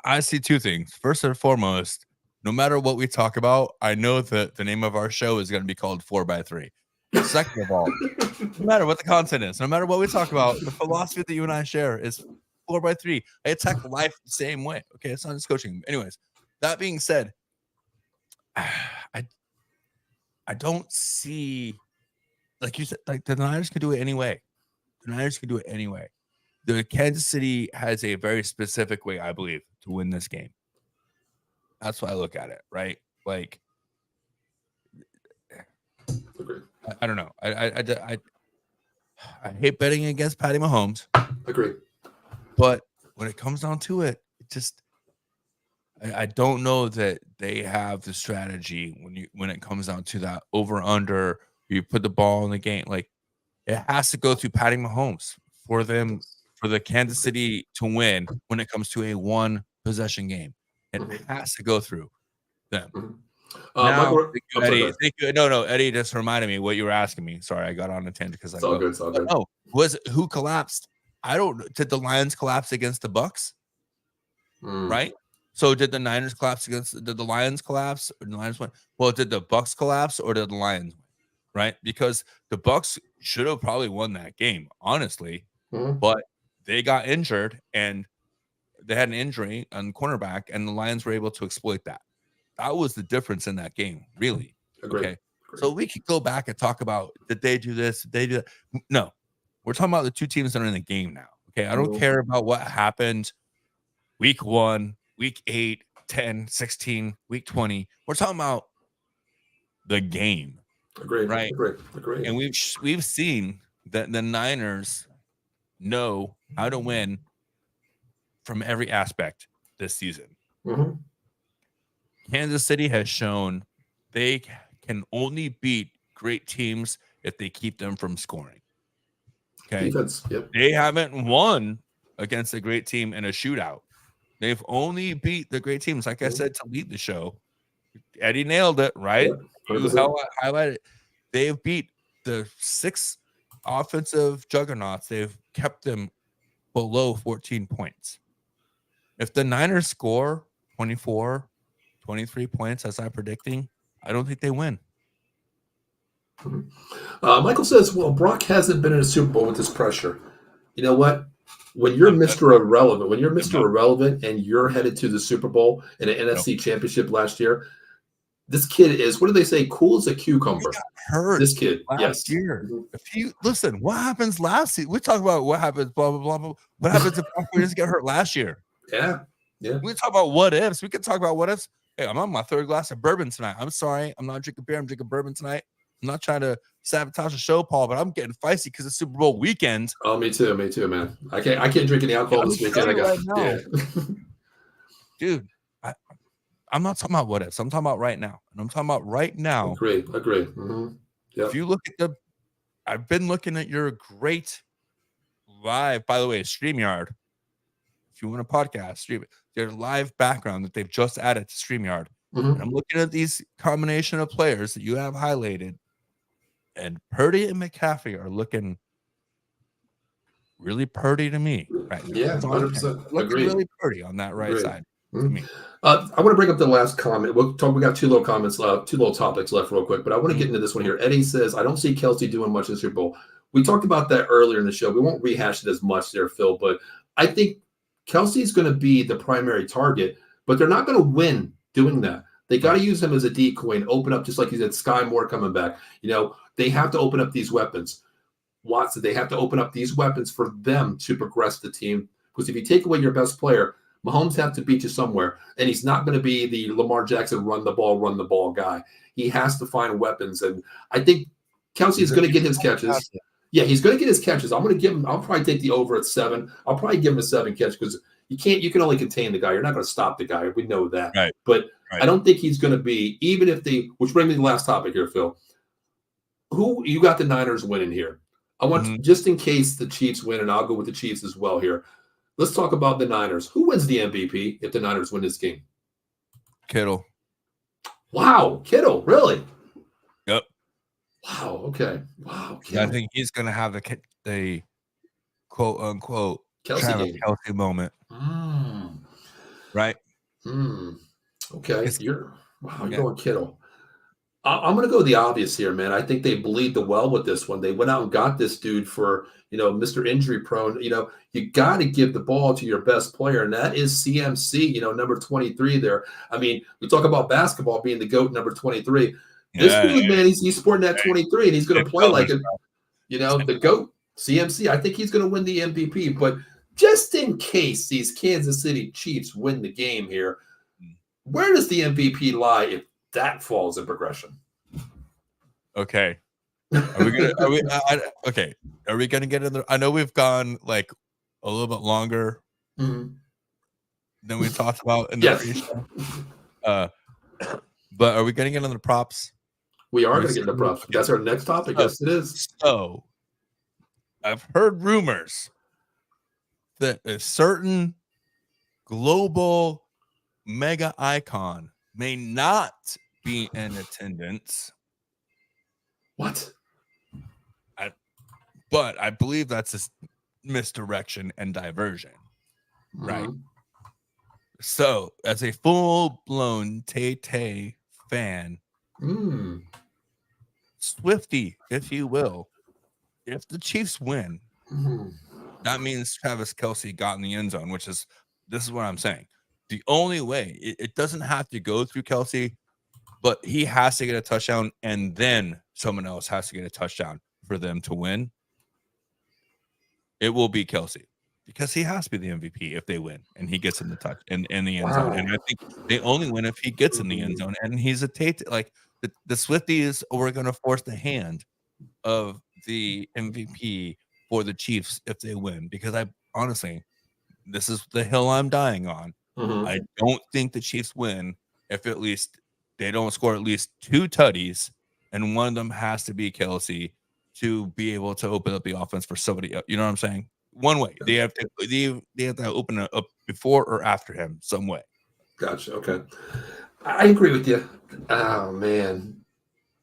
I see two things. First and foremost, no matter what we talk about, I know that the name of our show is going to be called 4x3. Second of all, no matter what the content is, no matter what we talk about, the philosophy that you and I share is 4x3. I attack life the same way. Okay, it's not just coaching. Anyways, that being said, I don't see, like you said, like the Niners can do it anyway. The Kansas City has a very specific way, I believe, to win this game. That's why I look at it, right? Like, I don't know. I hate betting against Patty Mahomes. Agree. But when it comes down to it, I don't know that they have the strategy when it comes down to that over under. You put the ball in the game, like it has to go through Patty Mahomes for the Kansas City to win when it comes to a one possession game. It has to go through them. Eddie, thank you. No, Eddie just reminded me what you were asking me. Sorry, I got on a tangent because it's all good. No, who collapsed? Did the Lions collapse against the Bucks? Right. So did the Niners collapse did the Lions collapse? Or the Lions win? Well, did the Bucks collapse or did the Lions win? Right? Because the Bucks should have probably won that game, honestly. But they got injured and they had an injury on cornerback, and the Lions were able to exploit that. That was the difference in that game, really. Agreed. Okay. So we could go back and talk about, did they do this? Did they do that? No. We're talking about the two teams that are in the game now. Okay. I don't care about what happened week 1, week 8, 10, 16, week 20. We're talking about the game. Agreed. Right. Agreed. And we've seen that the Niners know how to win from every aspect this season. Kansas City has shown they can only beat great teams if they keep them from scoring. Okay. Defense, yep. They haven't won against a great team in a shootout. They've only beat the great teams. Like I said to lead the show, Eddie nailed it, right? You highlighted it. They've beat the 6 offensive juggernauts. They've kept them below 14 points. If the Niners score 24, 23 points, as I'm predicting, I don't think they win. Michael says, well, Brock hasn't been in a Super Bowl with this pressure. You know what? when you're I'm Mr. Irrelevant, when you're Mr. No. Irrelevant and you're headed to the Super Bowl and an NFC Championship last year, this kid is, what do they say, cool as a cucumber. hurt This kid, last yes. year. Mhm. If you listen, what happens last season? We talk about what happens, blah blah blah blah. What happens if we just get hurt last year? Yeah, yeah. We talk about what ifs. We could talk about what ifs. Hey, I'm on my third glass of bourbon tonight. I'm sorry, I'm not drinking beer. I'm drinking bourbon tonight. I'm not trying to sabotage the show, Paul, but I'm getting feisty because it's Super Bowl weekend. Oh, me too, man. I can't drink any alcohol this weekend. I got right now, dude. I'm not talking about what ifs. I'm talking about right now, and I'm talking about right now. Agree. Mm-hmm. Yep. If you look at I've been looking at your great live, by the way, StreamYard. If you want a podcast, stream it. There's live background that they've just added to StreamYard. Mm-hmm. And I'm looking at these combination of players that you have highlighted, and Purdy and McCaffrey are looking really Purdy to me right now. Yeah, 100%. Looking Agreed. really Purdy on that right Agreed. side. Mm-hmm. To me. I want to bring up the last comment. We got two little comments, two little topics left real quick, but I want to get into this one here. Eddie says, I don't see Kelsey doing much in the Super Bowl. We talked about that earlier in the show. We won't rehash it as much there, Phil, but I think Kelsey's going to be the primary target, but they're not going to win doing that. They got to use him as a decoy and open up, just like you said, Sky Moore coming back. They have to open up these weapons. Watson, they have to open up these weapons for them to progress the team. Because if you take away your best player, Mahomes has to beat you somewhere, and he's not going to be the Lamar Jackson run the ball guy. He has to find weapons, and I think Kelsey is going to get his catches. Yeah, he's going to get his catches. I'm going to give him. I'll probably take the over at 7. I'll probably give him a 7 catch because you can only contain the guy. You're not going to stop the guy. We know that. Right. But I don't think he's going to be, even if which brings me to the last topic here, Phil. Who you got the Niners winning here? I want just in case the Chiefs win, and I'll go with the Chiefs as well here. Let's talk about the Niners. Who wins the MVP if the Niners win this game? Kittle. Wow, Kittle, really? Yep. Wow. Okay. Wow. Yeah, I think he's going to have the quote unquote Kelsey moment. Right. Okay. You're going Kittle. I'm going to go the obvious here, man. I think they bleed the well with this one. They went out and got this dude for, Mr. Injury prone. You got to give the ball to your best player, and that is CMC, number 23 there. I mean, we talk about basketball being the GOAT, number 23. This dude, man, he's sporting that 23, and he's going to play like it. The GOAT, CMC. I think he's going to win the MVP. But just in case these Kansas City Chiefs win the game here, where does the MVP lie if that falls in progression? Okay. Are we gonna get in there? I know we've gone like a little bit longer than we talked about in the pre-show. But are we gonna get into the props? We are gonna get into props. That's our next topic. Yes, it is. So I've heard rumors that a certain global mega icon may not be in attendance. What? But I believe that's a misdirection and diversion, right? So, as a full-blown Tay-Tay fan, Swifty, if you will, if the Chiefs win, that means Travis Kelce got in the end zone, this is what I'm saying. The only way, it doesn't have to go through Kelce, but he has to get a touchdown, and then someone else has to get a touchdown for them to win. It will be Kelce because he has to be the MVP if they win and he gets in the touch in the end zone. And I think they only win if he gets in the end zone. And he's a like the Swifties were going to force the hand of the MVP for the Chiefs if they win, because I honestly, this is the hill I'm dying on. I don't think the Chiefs win if at least they don't score at least 2 tutties, and one of them has to be Kelce to be able to open up the offense for somebody else. You know what I'm saying? One way. They have to open it up before or after him some way. Gotcha. Okay. I agree with you. Oh, man.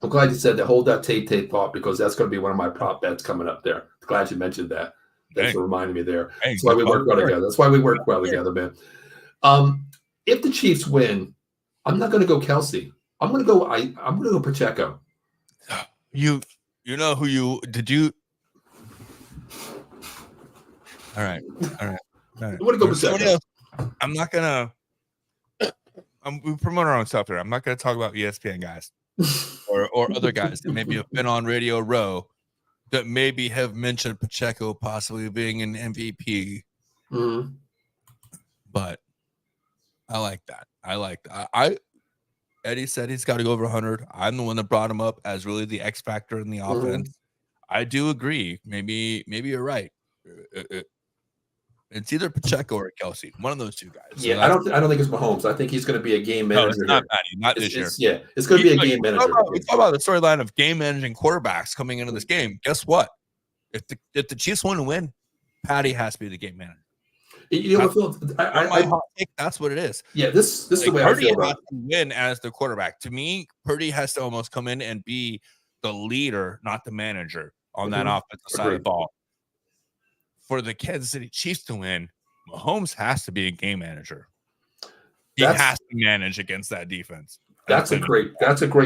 I'm glad you said that. Hold that Tay thought, because that's going to be one of my prop bets coming up there. Glad you mentioned that. Thanks for reminding me there. That's why we work well together. That's why we work well together, man. If the Chiefs win, I'm not going to go Kelce. I'm going to go Pacheco. You know who you did you All right. I want to go Pacheco. I'm not gonna. We promote our own stuff here. I'm not gonna talk about ESPN guys or other guys that maybe have been on Radio Row that maybe have mentioned Pacheco possibly being an MVP. Mm-hmm. But I like that. I Eddie said he's got to go over 100. I'm the one that brought him up as really the X factor in the offense. I do agree. Maybe you're right. It's either Pacheco or Kelsey, one of those two guys. Yeah, so I don't think it's Mahomes. I think he's going to be a game manager. No, it's not Patty, not this year. Yeah, it's going to be a game manager. We talk about the storyline of game managing quarterbacks coming into this game. Guess what? If the Chiefs want to win, Patty has to be the game manager. You know, Phil, that's what it is. Yeah, this is the way Purdy I feel about has to win as the quarterback. To me, Purdy has to almost come in and be the leader, not the manager on that offensive side of the ball. For the Kansas City Chiefs to win, Mahomes has to be a game manager. He has to manage against that defense. That's a great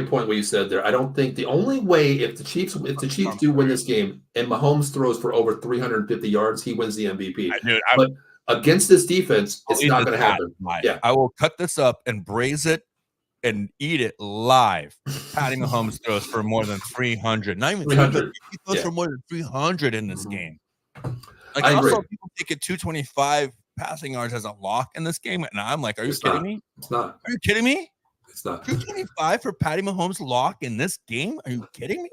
point what you said there. I don't think the only way if the Chiefs do win this game and Mahomes throws for over 350 yards, he wins the MVP. But against this defense, it's not going to happen. Yeah, I will cut this up and braise it and eat it live. Patty Mahomes throws for more than 300. Not even 300. He throws for more than 300 in this game. Like I saw people take it 225 passing yards as a lock in this game, and I'm like, are you kidding me? It's not. Are you kidding me? It's not. 225 for Patty Mahomes lock in this game? Are you kidding me?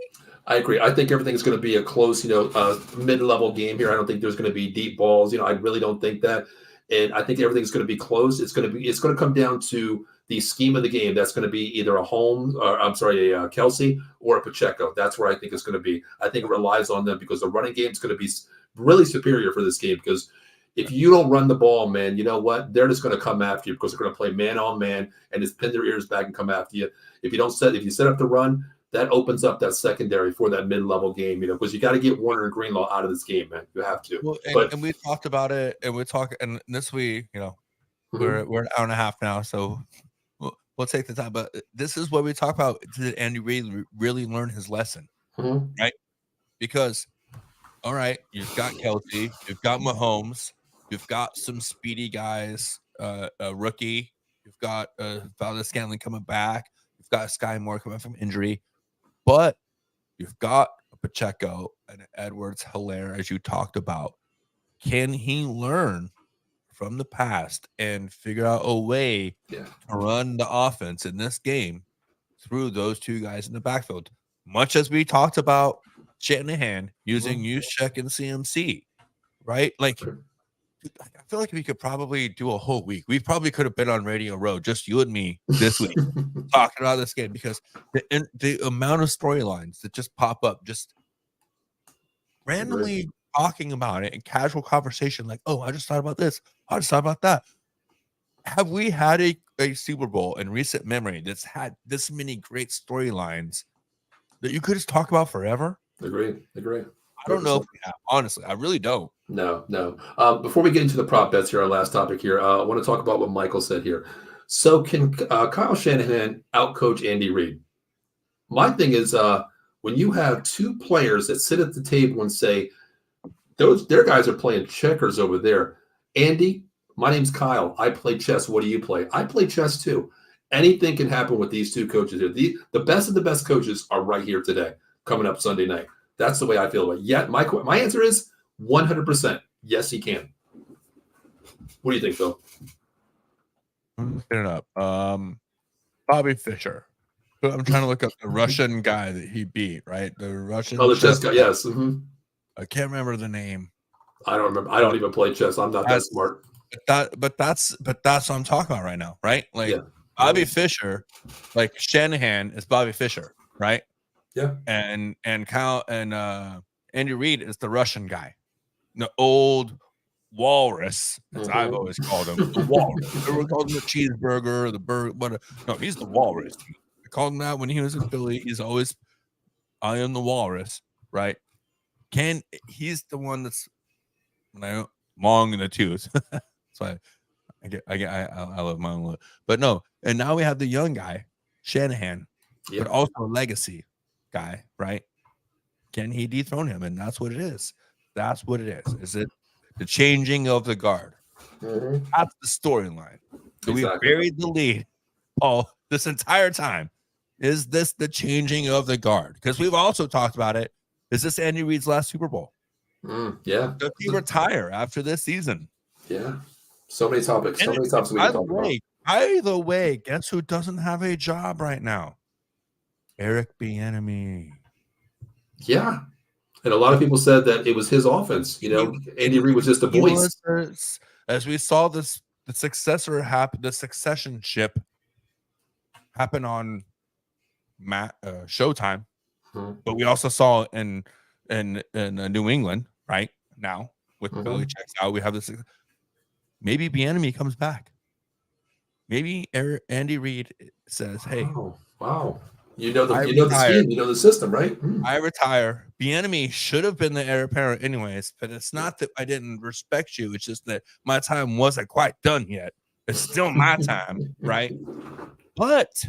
I agree. I think everything's going to be a close, mid-level game here. I don't think there's going to be deep balls. I really don't think that. And I think everything's going to be close. It's going to come down to the scheme of the game. That's going to be either a Kelsey or a Pacheco. That's where I think it's going to be. I think it relies on them because the running game is going to be really superior for this game because if you don't run the ball, man, you know what? They're just going to come after you because they're going to play man on man and just pin their ears back and come after you. If you set up the run, that opens up that secondary for that mid-level game, because you got to get Warner and Greenlaw out of this game, man. You have to. Well, and we talked about it, and this week, we're an hour and a half now, so we'll take the time. But this is what we talk about. Did Andy Reid really learn his lesson, right? Because, all right, you've got Kelsey, you've got Mahomes, you've got some speedy guys, a rookie, you've got Valdez-Scantling coming back, you've got Sky Moore coming from injury. But you've got Pacheco and Edwards-Helaire, as you talked about. Can he learn from the past and figure out a way to run the offense in this game through those two guys in the backfield? Much as we talked about Shanahan using Juszczyk and CMC, right? Like, I feel like we could probably do a whole week. We probably could have been on Radio Row, just you and me, this week, talking about this game because the amount of storylines that just pop up, just randomly talking about it in casual conversation, like, oh, I just thought about this. I just thought about that. Have we had a Super Bowl in recent memory that's had this many great storylines that you could just talk about forever? Agree. I don't know if we have, honestly. I really don't. No. Before we get into the prop bets here, our last topic here, I want to talk about what Michael said here. So can Kyle Shanahan outcoach Andy Reid? My thing is when you have two players that sit at the table and say, their guys are playing checkers over there. Andy, my name's Kyle. I play chess. What do you play? I play chess too. Anything can happen with these two coaches here. The best of the best coaches are right here today, coming up Sunday night. That's the way I feel about it. Yeah, my answer is 100%. Yes, he can. What do you think, Phil? I'm looking it up. Bobby Fischer. I'm trying to look up the Russian guy that he beat, right? The Russian. Oh, the chess guy. Yes. Mm-hmm. I can't remember the name. I don't remember. I don't even play chess. I'm not that smart. But that's what I'm talking about right now, right? Like Bobby Fischer, like Shanahan is Bobby Fischer, right? Yeah. And Kyle and Andy Reid is the Russian guy, the old walrus, as I've always called him, the walrus. We called him the cheeseburger, the burger. No, he's the walrus. I called him that when he was in Philly. He's always, I am the walrus, right? He's the one that's long in the tooth. So I love my own look. But no, and now we have the young guy, Shanahan, but also a legacy guy, right? Can he dethrone him? And that's what it is. That's what it is. Is it the changing of the guard. Mhm. That's the storyline. So we Exactly. buried the lead, Paul, this entire time. Is this the changing of the guard? Because we've also talked about it. Is this Andy Reid's last Super Bowl? Yeah. Does he retire after this season? Yeah. So many topics. So And many topics we can talk about. by the way, guess who doesn't have a job right now? Eric Bieniemy. Yeah. And a lot of people said that it was his offense. You know, Andy Reid was just a voice. As we saw the successionship happen on Showtime, but we also saw in New England right now with Belichick's out. We have this. Maybe Bieniemy comes back. Maybe Andy Reid says, "Hey, wow. You know the scheme, you know the system, right? I retire." Bieniemy should have been the heir apparent anyways, but it's not that I didn't respect you. It's just that my time wasn't quite done yet. It's still my time, right? But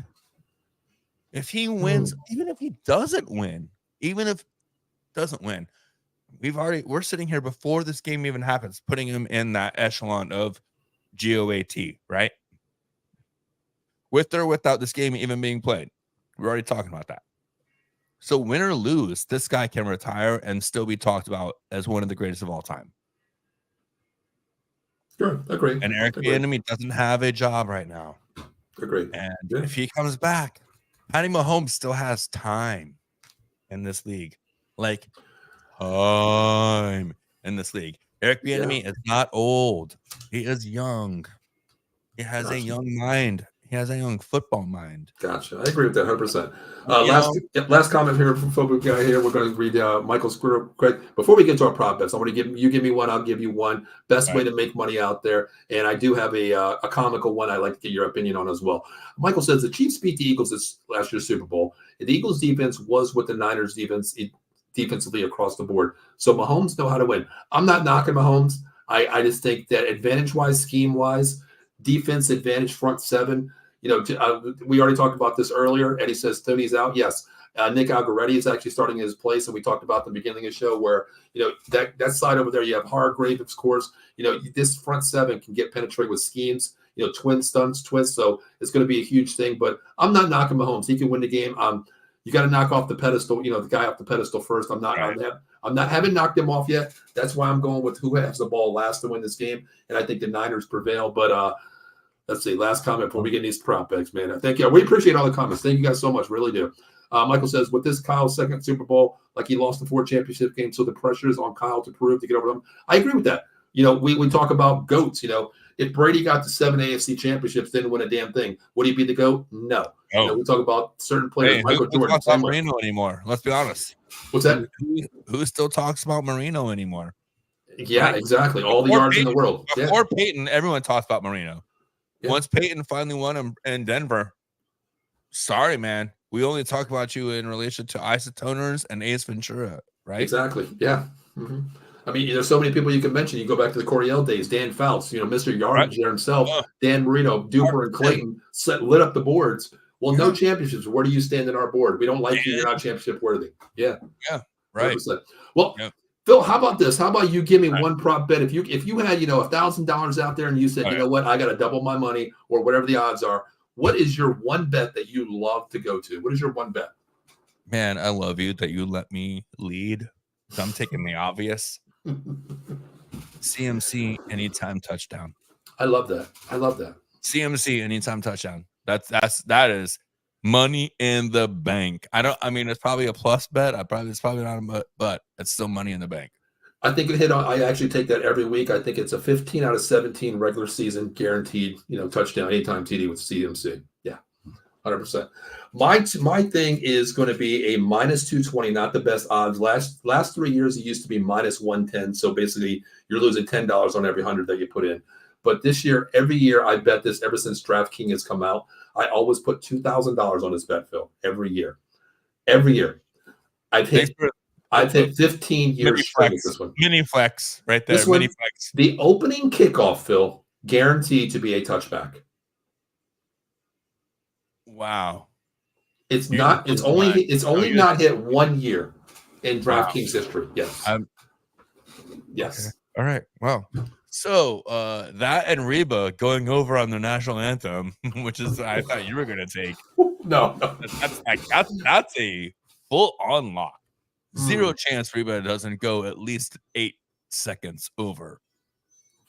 if he wins, even if he doesn't win, we're sitting here before this game even happens, putting him in that echelon of GOAT, right? With or without this game even being played. We're already talking about that. So win or lose, this guy can retire and still be talked about as one of the greatest of all time. Sure, agree. And Eric Bieniemy doesn't have a job right now. Agreed. And if he comes back, Patty Mahomes still has time in this league. Like time in this league. Eric Bieniemy is not old. He is young. He has a young mind. He has a young football mind. Gotcha. I agree with that 100%. Last comment here before we get here. We're going to read Michael's quick. Before we get to our prop bets, I want to give me one. I'll give you one. Best way to make money out there. And I do have a comical one I'd like to get your opinion on as well. Michael says the Chiefs beat the Eagles this last year's Super Bowl. The Eagles defense was with the Niners defensively across the board. So Mahomes know how to win. I'm not knocking Mahomes. I just think that advantage-wise, scheme-wise, defense advantage front seven. You know, we already talked about this earlier. Eddie says Tony's out. Yes. Nick Algoretti is actually starting in his place, and we talked about the beginning of the show where, you know, that side over there, you have Hargrave, of course. You know, this front seven can get penetrated with schemes, you know, twin stunts, twists. So it's going to be a huge thing. But I'm not knocking Mahomes. He can win the game. You got to knock off the pedestal, you know, the guy off the pedestal first. I'm not haven't knocked him off yet. That's why I'm going with who has the ball last to win this game. And I think the Niners prevail. But let's see, last comment before we get these prop bets, man. Thank you. We appreciate all the comments. Thank you guys so much. Really do. Michael says, with this Kyle's second Super Bowl, like he lost the 4 championship games, so the pressure is on Kyle to prove to get over them. I agree with that. You know, we talk about GOATs. You know, if Brady got to 7 AFC championships, didn't win a damn thing, would he be the GOAT? No. Oh. You know, we talk about certain players. Hey, Michael who Jordan. talks about Marino anymore? Let's be honest. What's that? Who still talks about Marino anymore? Yeah, exactly. All the yards in the world. Before Peyton, everyone talks about Marino. Yeah. Once Peyton finally won in Denver, sorry, man. We only talk about you in relation to isotoners and Ace Ventura, right? Exactly. Yeah. Mm-hmm. I mean, there's so many people you can mention. You go back to the Coryell days, Dan Fouts, you know, Mr. Yardage there himself, Dan Marino, Duper, and Clayton lit up the boards. Well, no championships. Where do you stand in our board? We don't like you. You're not championship worthy. Yeah. Yeah. Right. 100%. Well, Phil, how about this? How about you give me one prop bet? If you had, you know, $1,000 out there and you said, you know what, I got to double my money or whatever the odds are. What is your one bet that you love to go to? What is your one bet? Man, I love you that you let me lead. So I'm taking the obvious. CMC anytime touchdown. I love that. CMC anytime touchdown. That is money in the bank. I mean, it's probably a plus bet. It's probably not but it's still money in the bank. I think it hit on. I actually take that every week. I think it's a 15 out of 17 regular season guaranteed, you know, touchdown anytime TD with CMC. Yeah, 100%. My thing is going to be a minus 220, not the best odds. Last 3 years, it used to be minus 110. So basically, you're losing $10 on every 100 that you put in. But this year, every year, I bet this ever since DraftKings has come out. I always put $2,000 on this bet, Phil, every year. I've hit 15 years straight with this one. Mini flex right there. This one, mini flex. The opening kickoff, Phil, guaranteed to be a touchback. Wow. It's only not hit 1 year in DraftKings history. Yes. Yes. All right. Well, so that and Reba going over on the national anthem, which is I thought you were gonna take. No. That's a full on lock. Zero Mm. chance Reba doesn't go at least 8 seconds over.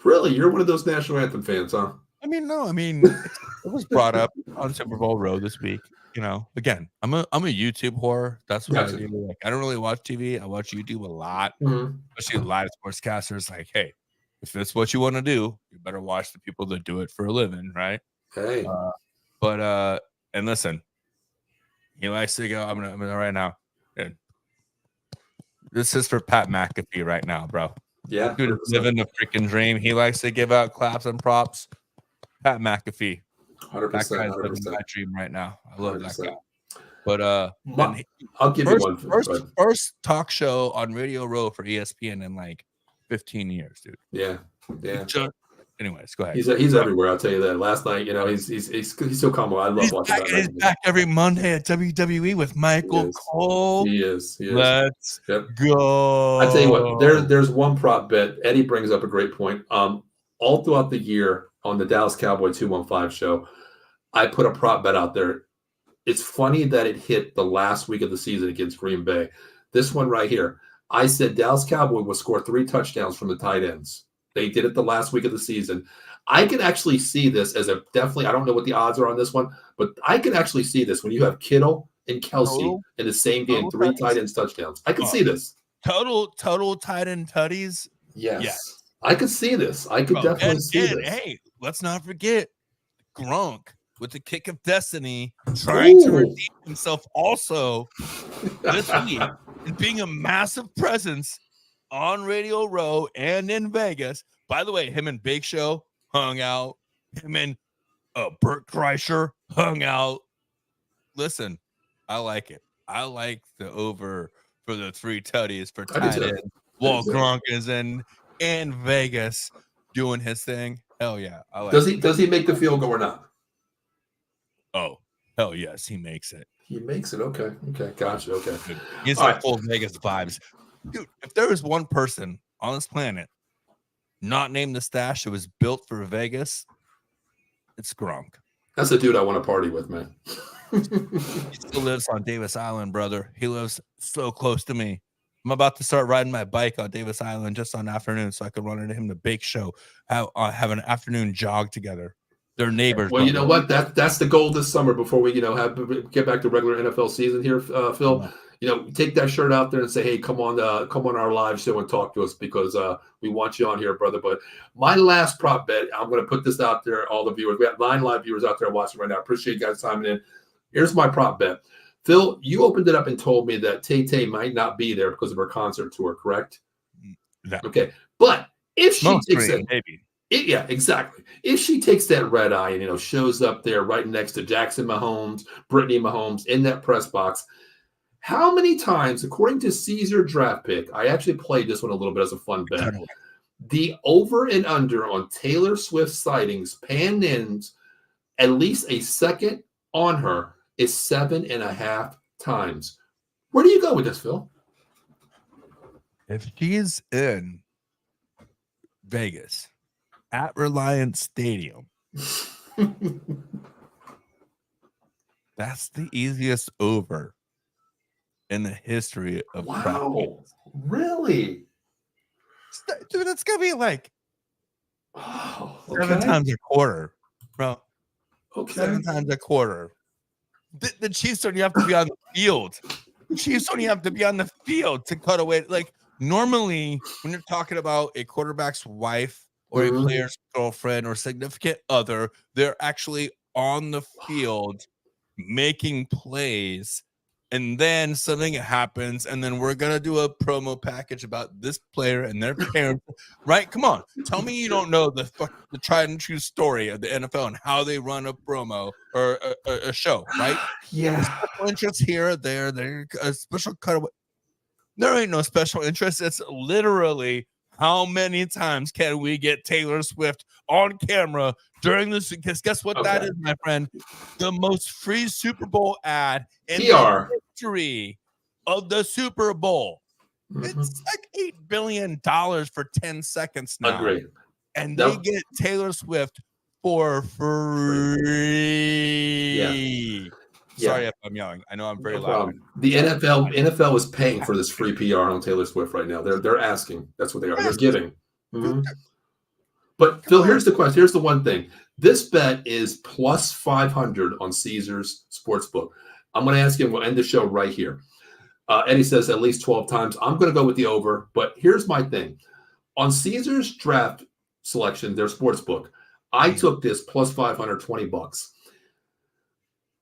Really? You're one of those national anthem fans, huh? I mean, no, it was brought up on Super Bowl Row this week. Again, I'm a YouTube whore. That's what I Gotcha. do. Like, I don't really watch TV. I watch YouTube a lot, Mhm. especially live sportscasters. Like, hey, if that's what you want to do, you better watch the people that do it for a living, right? Hey. And listen, he likes to go. I'm gonna right now. Dude, this is for Pat McAfee right now, bro. Yeah. Dude is living the freaking dream. He likes to give out claps and props. Pat McAfee. 100%. That guy's living 100%. my dream right now. I love 100%. that guy. But I'll give you one. First talk show on Radio Row for ESPN in like 15 years, dude. Yeah. Anyways, go ahead. He's everywhere. I'll tell you that. Last night, he's so calm. I love watching that. He's back every Monday at WWE with Michael Cole. He is. Let's go. I tell you what. There's one prop bet. Eddie brings up a great point. All throughout the year on the Dallas Cowboy 215 show, I put a prop bet out there. It's funny that it hit the last week of the season against Green Bay. This one right here. I said Dallas Cowboy will score 3 touchdowns from the tight ends. They did it the last week of the season. I can actually see this as a definitely. I don't know what the odds are on this one, but I can actually see this when you have Kittle and Kelsey in the same game, 3 tight ends touchdowns. I can see this. Total tight end tutties. Yes. I could see this. I could definitely see this. Hey, let's not forget Gronk with the kick of destiny, trying to redeem himself also this week and being a massive presence on Radio Row and in Vegas. By the way, him and Big Show hung out. Him and Bert Kreischer hung out. Listen, I like it. I like the over for the 3 tutties for tight end. While Gronk is in Vegas doing his thing. Hell yeah. I like Does he make the field goal or not? Oh, hell yes, he makes it. He makes it. Okay. Gotcha. Okay. He's got full Vegas vibes. Dude, if there was one person on this planet not named the stash that was built for Vegas, it's Gronk. That's the dude I want to party with, man. He still lives on Davis Island, brother. He lives so close to me. I'm about to start riding my bike on Davis Island just on afternoon so I can run into him the Bake Show, have an afternoon jog together. They're neighbors. Well, you know what? That's the goal this summer before we, get back to regular NFL season here, Phil. Take that shirt out there and say, hey, come on our live show and talk to us because we want you on here, brother. But my last prop bet, I'm going to put this out there, all the viewers. We have 9 live viewers out there watching right now. Appreciate you guys chiming in. Here's my prop bet. Phil, you opened it up and told me that Tay-Tay might not be there because of her concert tour, correct? Yeah. Okay. But if she takes it, maybe. Yeah, exactly. If she takes that red eye and, shows up there right next to Jackson Mahomes, Brittany Mahomes in that press box, how many times, according to Caesar Draft Pick, I actually played this one a little bit as a fun bet, the over and under on Taylor Swift sightings panned in at least a second on her is 7.5 times. Where do you go with this, Phil? If she's in Vegas at Reliance Stadium, that's the easiest over in the history of wow. Really? Dude, that's gonna be like 7 times a quarter, bro. Okay. 7 times a quarter. The Chiefs don't even have to be on the field. The Chiefs don't even have to be on the field to cut away. Like normally, when you're talking about a quarterback's wife or a player's girlfriend or significant other, they're actually on the field making plays. And then something happens, and then we're gonna do a promo package about this player and their parents, right? Come on, tell me you don't know the tried and true story of the NFL and how they run a promo or a show, right? Yeah. Special interest here, there, a special cutaway. There ain't no special interest. It's literally how many times can we get Taylor Swift on camera during this? Because guess what that is, my friend? The most free Super Bowl ad in the history of the Super Bowl. Mhm. It's like $8 billion for 10 seconds now. Agree. And Nope. they get Taylor Swift for free. Yeah. Sorry if I'm yelling. I know I'm very No loud. problem. The Sorry. NFL is paying for this free PR on Taylor Swift right now. They're asking. That's what they are. They're Yes. giving. Mhm. But Phil, here's the question. Here's the one thing. This bet is plus 500 on Caesars Sportsbook. I'm going to ask you, and we'll end the show right here. Eddie says at least 12 times. I'm going to go with the over, but here's my thing. On Caesars draft selection, their sportsbook, I took this plus 520 bucks.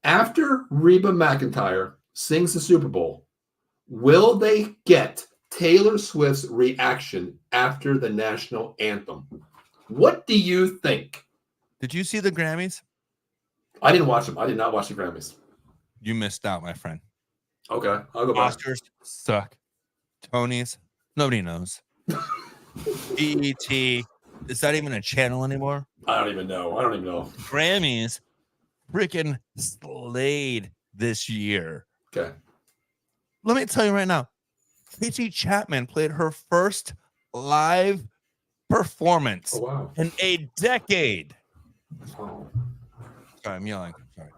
After Reba McEntire sings the Super Bowl, will they get Taylor Swift's reaction after the national anthem? What do you think? Did you see the Grammys? I didn't watch them. I did not watch the Grammys. You missed out, my friend. Okay, I'll go back. Oscars suck. Tonys, nobody knows. BET, is that even a channel anymore? I don't even know. Grammys freaking slayed this year. Okay. Let me tell you right now, Tracy Chapman played her first live performance in a decade. Oh. Sorry, I'm yelling. Sorry.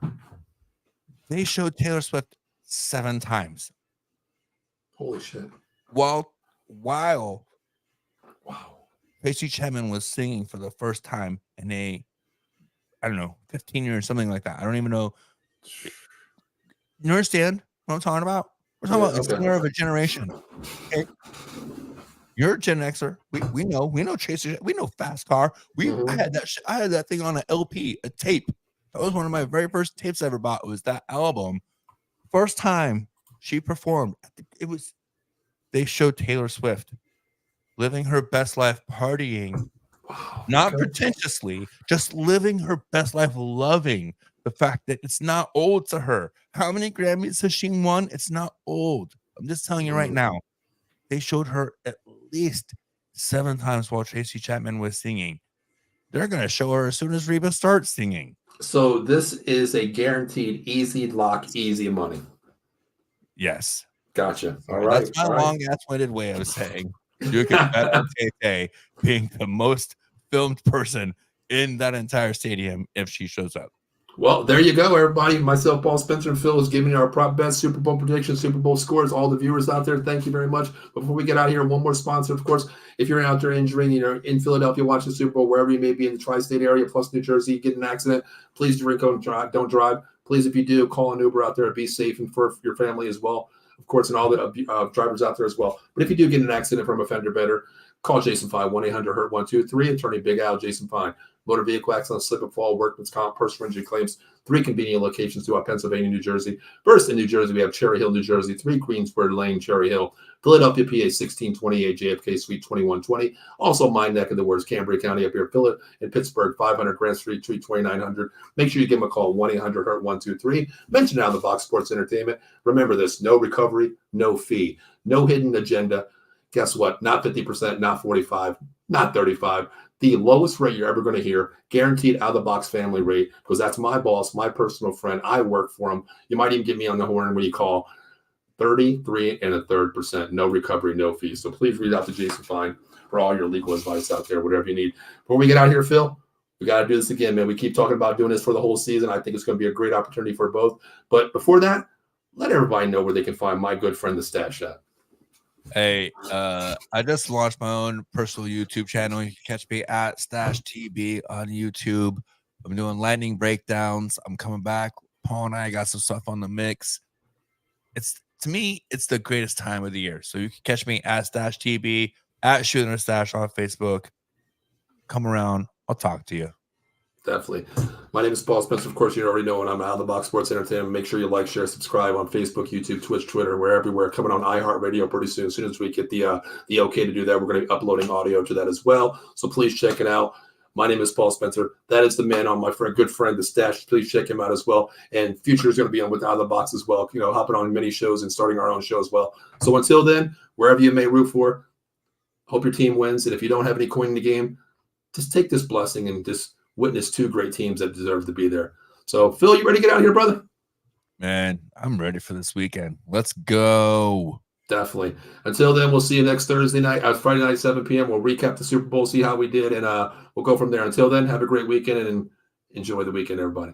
They showed Taylor Swift 7 times. Holy shit. While Wow. Tracy Chapman was singing for the first time in I don't know, 15 years, something like that. I don't even know. You understand what I'm talking about? We're talking about a singer of a generation. Okay? You're a Gen Xer. We know Tracy. We know Fast Car. I had that thing on an LP, a tape. That was one of my very first tapes I ever bought. Was that album? First time she performed. They showed Taylor Swift living her best life, partying, not pretentiously, just living her best life, loving the fact that it's not old to her. How many Grammys has she won? It's not old. I'm just telling you right now. They showed her at least 7 times while Tracy Chapman was singing. They're going to show her as soon as Reba starts singing. So this is a guaranteed easy lock, easy money. Yes. Gotcha. All right. That's my long-ass-winded way of saying you can bet on Tay being the most filmed person in that entire stadium if she shows up. Well, there you go, everybody. Myself, Paul Spencer, and Phil is giving you our prop bets, Super Bowl predictions, Super Bowl scores. All the viewers out there, thank you very much. Before we get out of here, one more sponsor, of course. If you're out there injuring, in Philadelphia, watching the Super Bowl, wherever you may be in the tri-state area, plus New Jersey, get an accident, please don't drive. Please, if you do, call an Uber out there. Be safe and for your family as well, of course, and all the drivers out there as well. But if you do get an accident from a fender bender, call Jason Fine, 1-800-HURT-123, Attorney Big Al, Jason Fine. Motor vehicle accident, slip and fall, workman's comp, personal injury claims, 3 convenient locations throughout Pennsylvania, New Jersey. First in New Jersey, we have Cherry Hill, New Jersey, 3 Queensboro Lane, Cherry Hill. Philadelphia, PA, 1628, JFK Suite 2120. Also, my neck of the woods, Cambria County up here, in Pittsburgh, 500 Grant Street, 2900. Make sure you give them a call, 1-800-HURT-123. Mention Out of the Box Sports Entertainment. Remember this, no recovery, no fee, no hidden agenda. Guess what? Not 50%, not 45, not 35. The lowest rate you're ever going to hear, guaranteed out-of-the-box family rate, because that's my boss, my personal friend. I work for him. You might even get me on the horn when you call. 33.33%, no recovery, no fee. So please reach out to Jason Fine for all your legal advice out there, whatever you need. Before we get out of here, Phil, we got to do this again, man. We keep talking about doing this for the whole season. I think it's going to be a great opportunity for both. But before that, let everybody know where they can find my good friend, the Stash at. Hey, I just launched my own personal YouTube channel. You can catch me at Stash TB on YouTube. I'm doing lightning breakdowns. I'm coming back. Paul and I got some stuff on the mix. To me, it's the greatest time of the year. So you can catch me at Stash TB, at Shooting a Stash on Facebook. Come around. I'll talk to you. Definitely. My name is Paul Spencer. Of course, you already know when I'm Out of the Box Sports Entertainment. Make sure you like, share, subscribe on Facebook, YouTube, Twitch, Twitter. We're everywhere. Coming on iHeartRadio pretty soon. As soon as we get the okay to do that, we're going to be uploading audio to that as well. So please check it out. My name is Paul Spencer. That is the man on my good friend, the Stash. Please check him out as well. And Future is going to be on with Out of the Box as well. Hopping on many shows and starting our own show as well. So until then, wherever you may root for, hope your team wins. And if you don't have any coin in the game, just take this blessing and just witness 2 great teams that deserve to be there. So, Phil, you ready to get out of here, brother? Man, I'm ready for this weekend. Let's go. Definitely. Until then, we'll see you next Thursday night, Friday night, 7 p.m. We'll recap the Super Bowl, see how we did, and we'll go from there. Until then, have a great weekend and enjoy the weekend, everybody.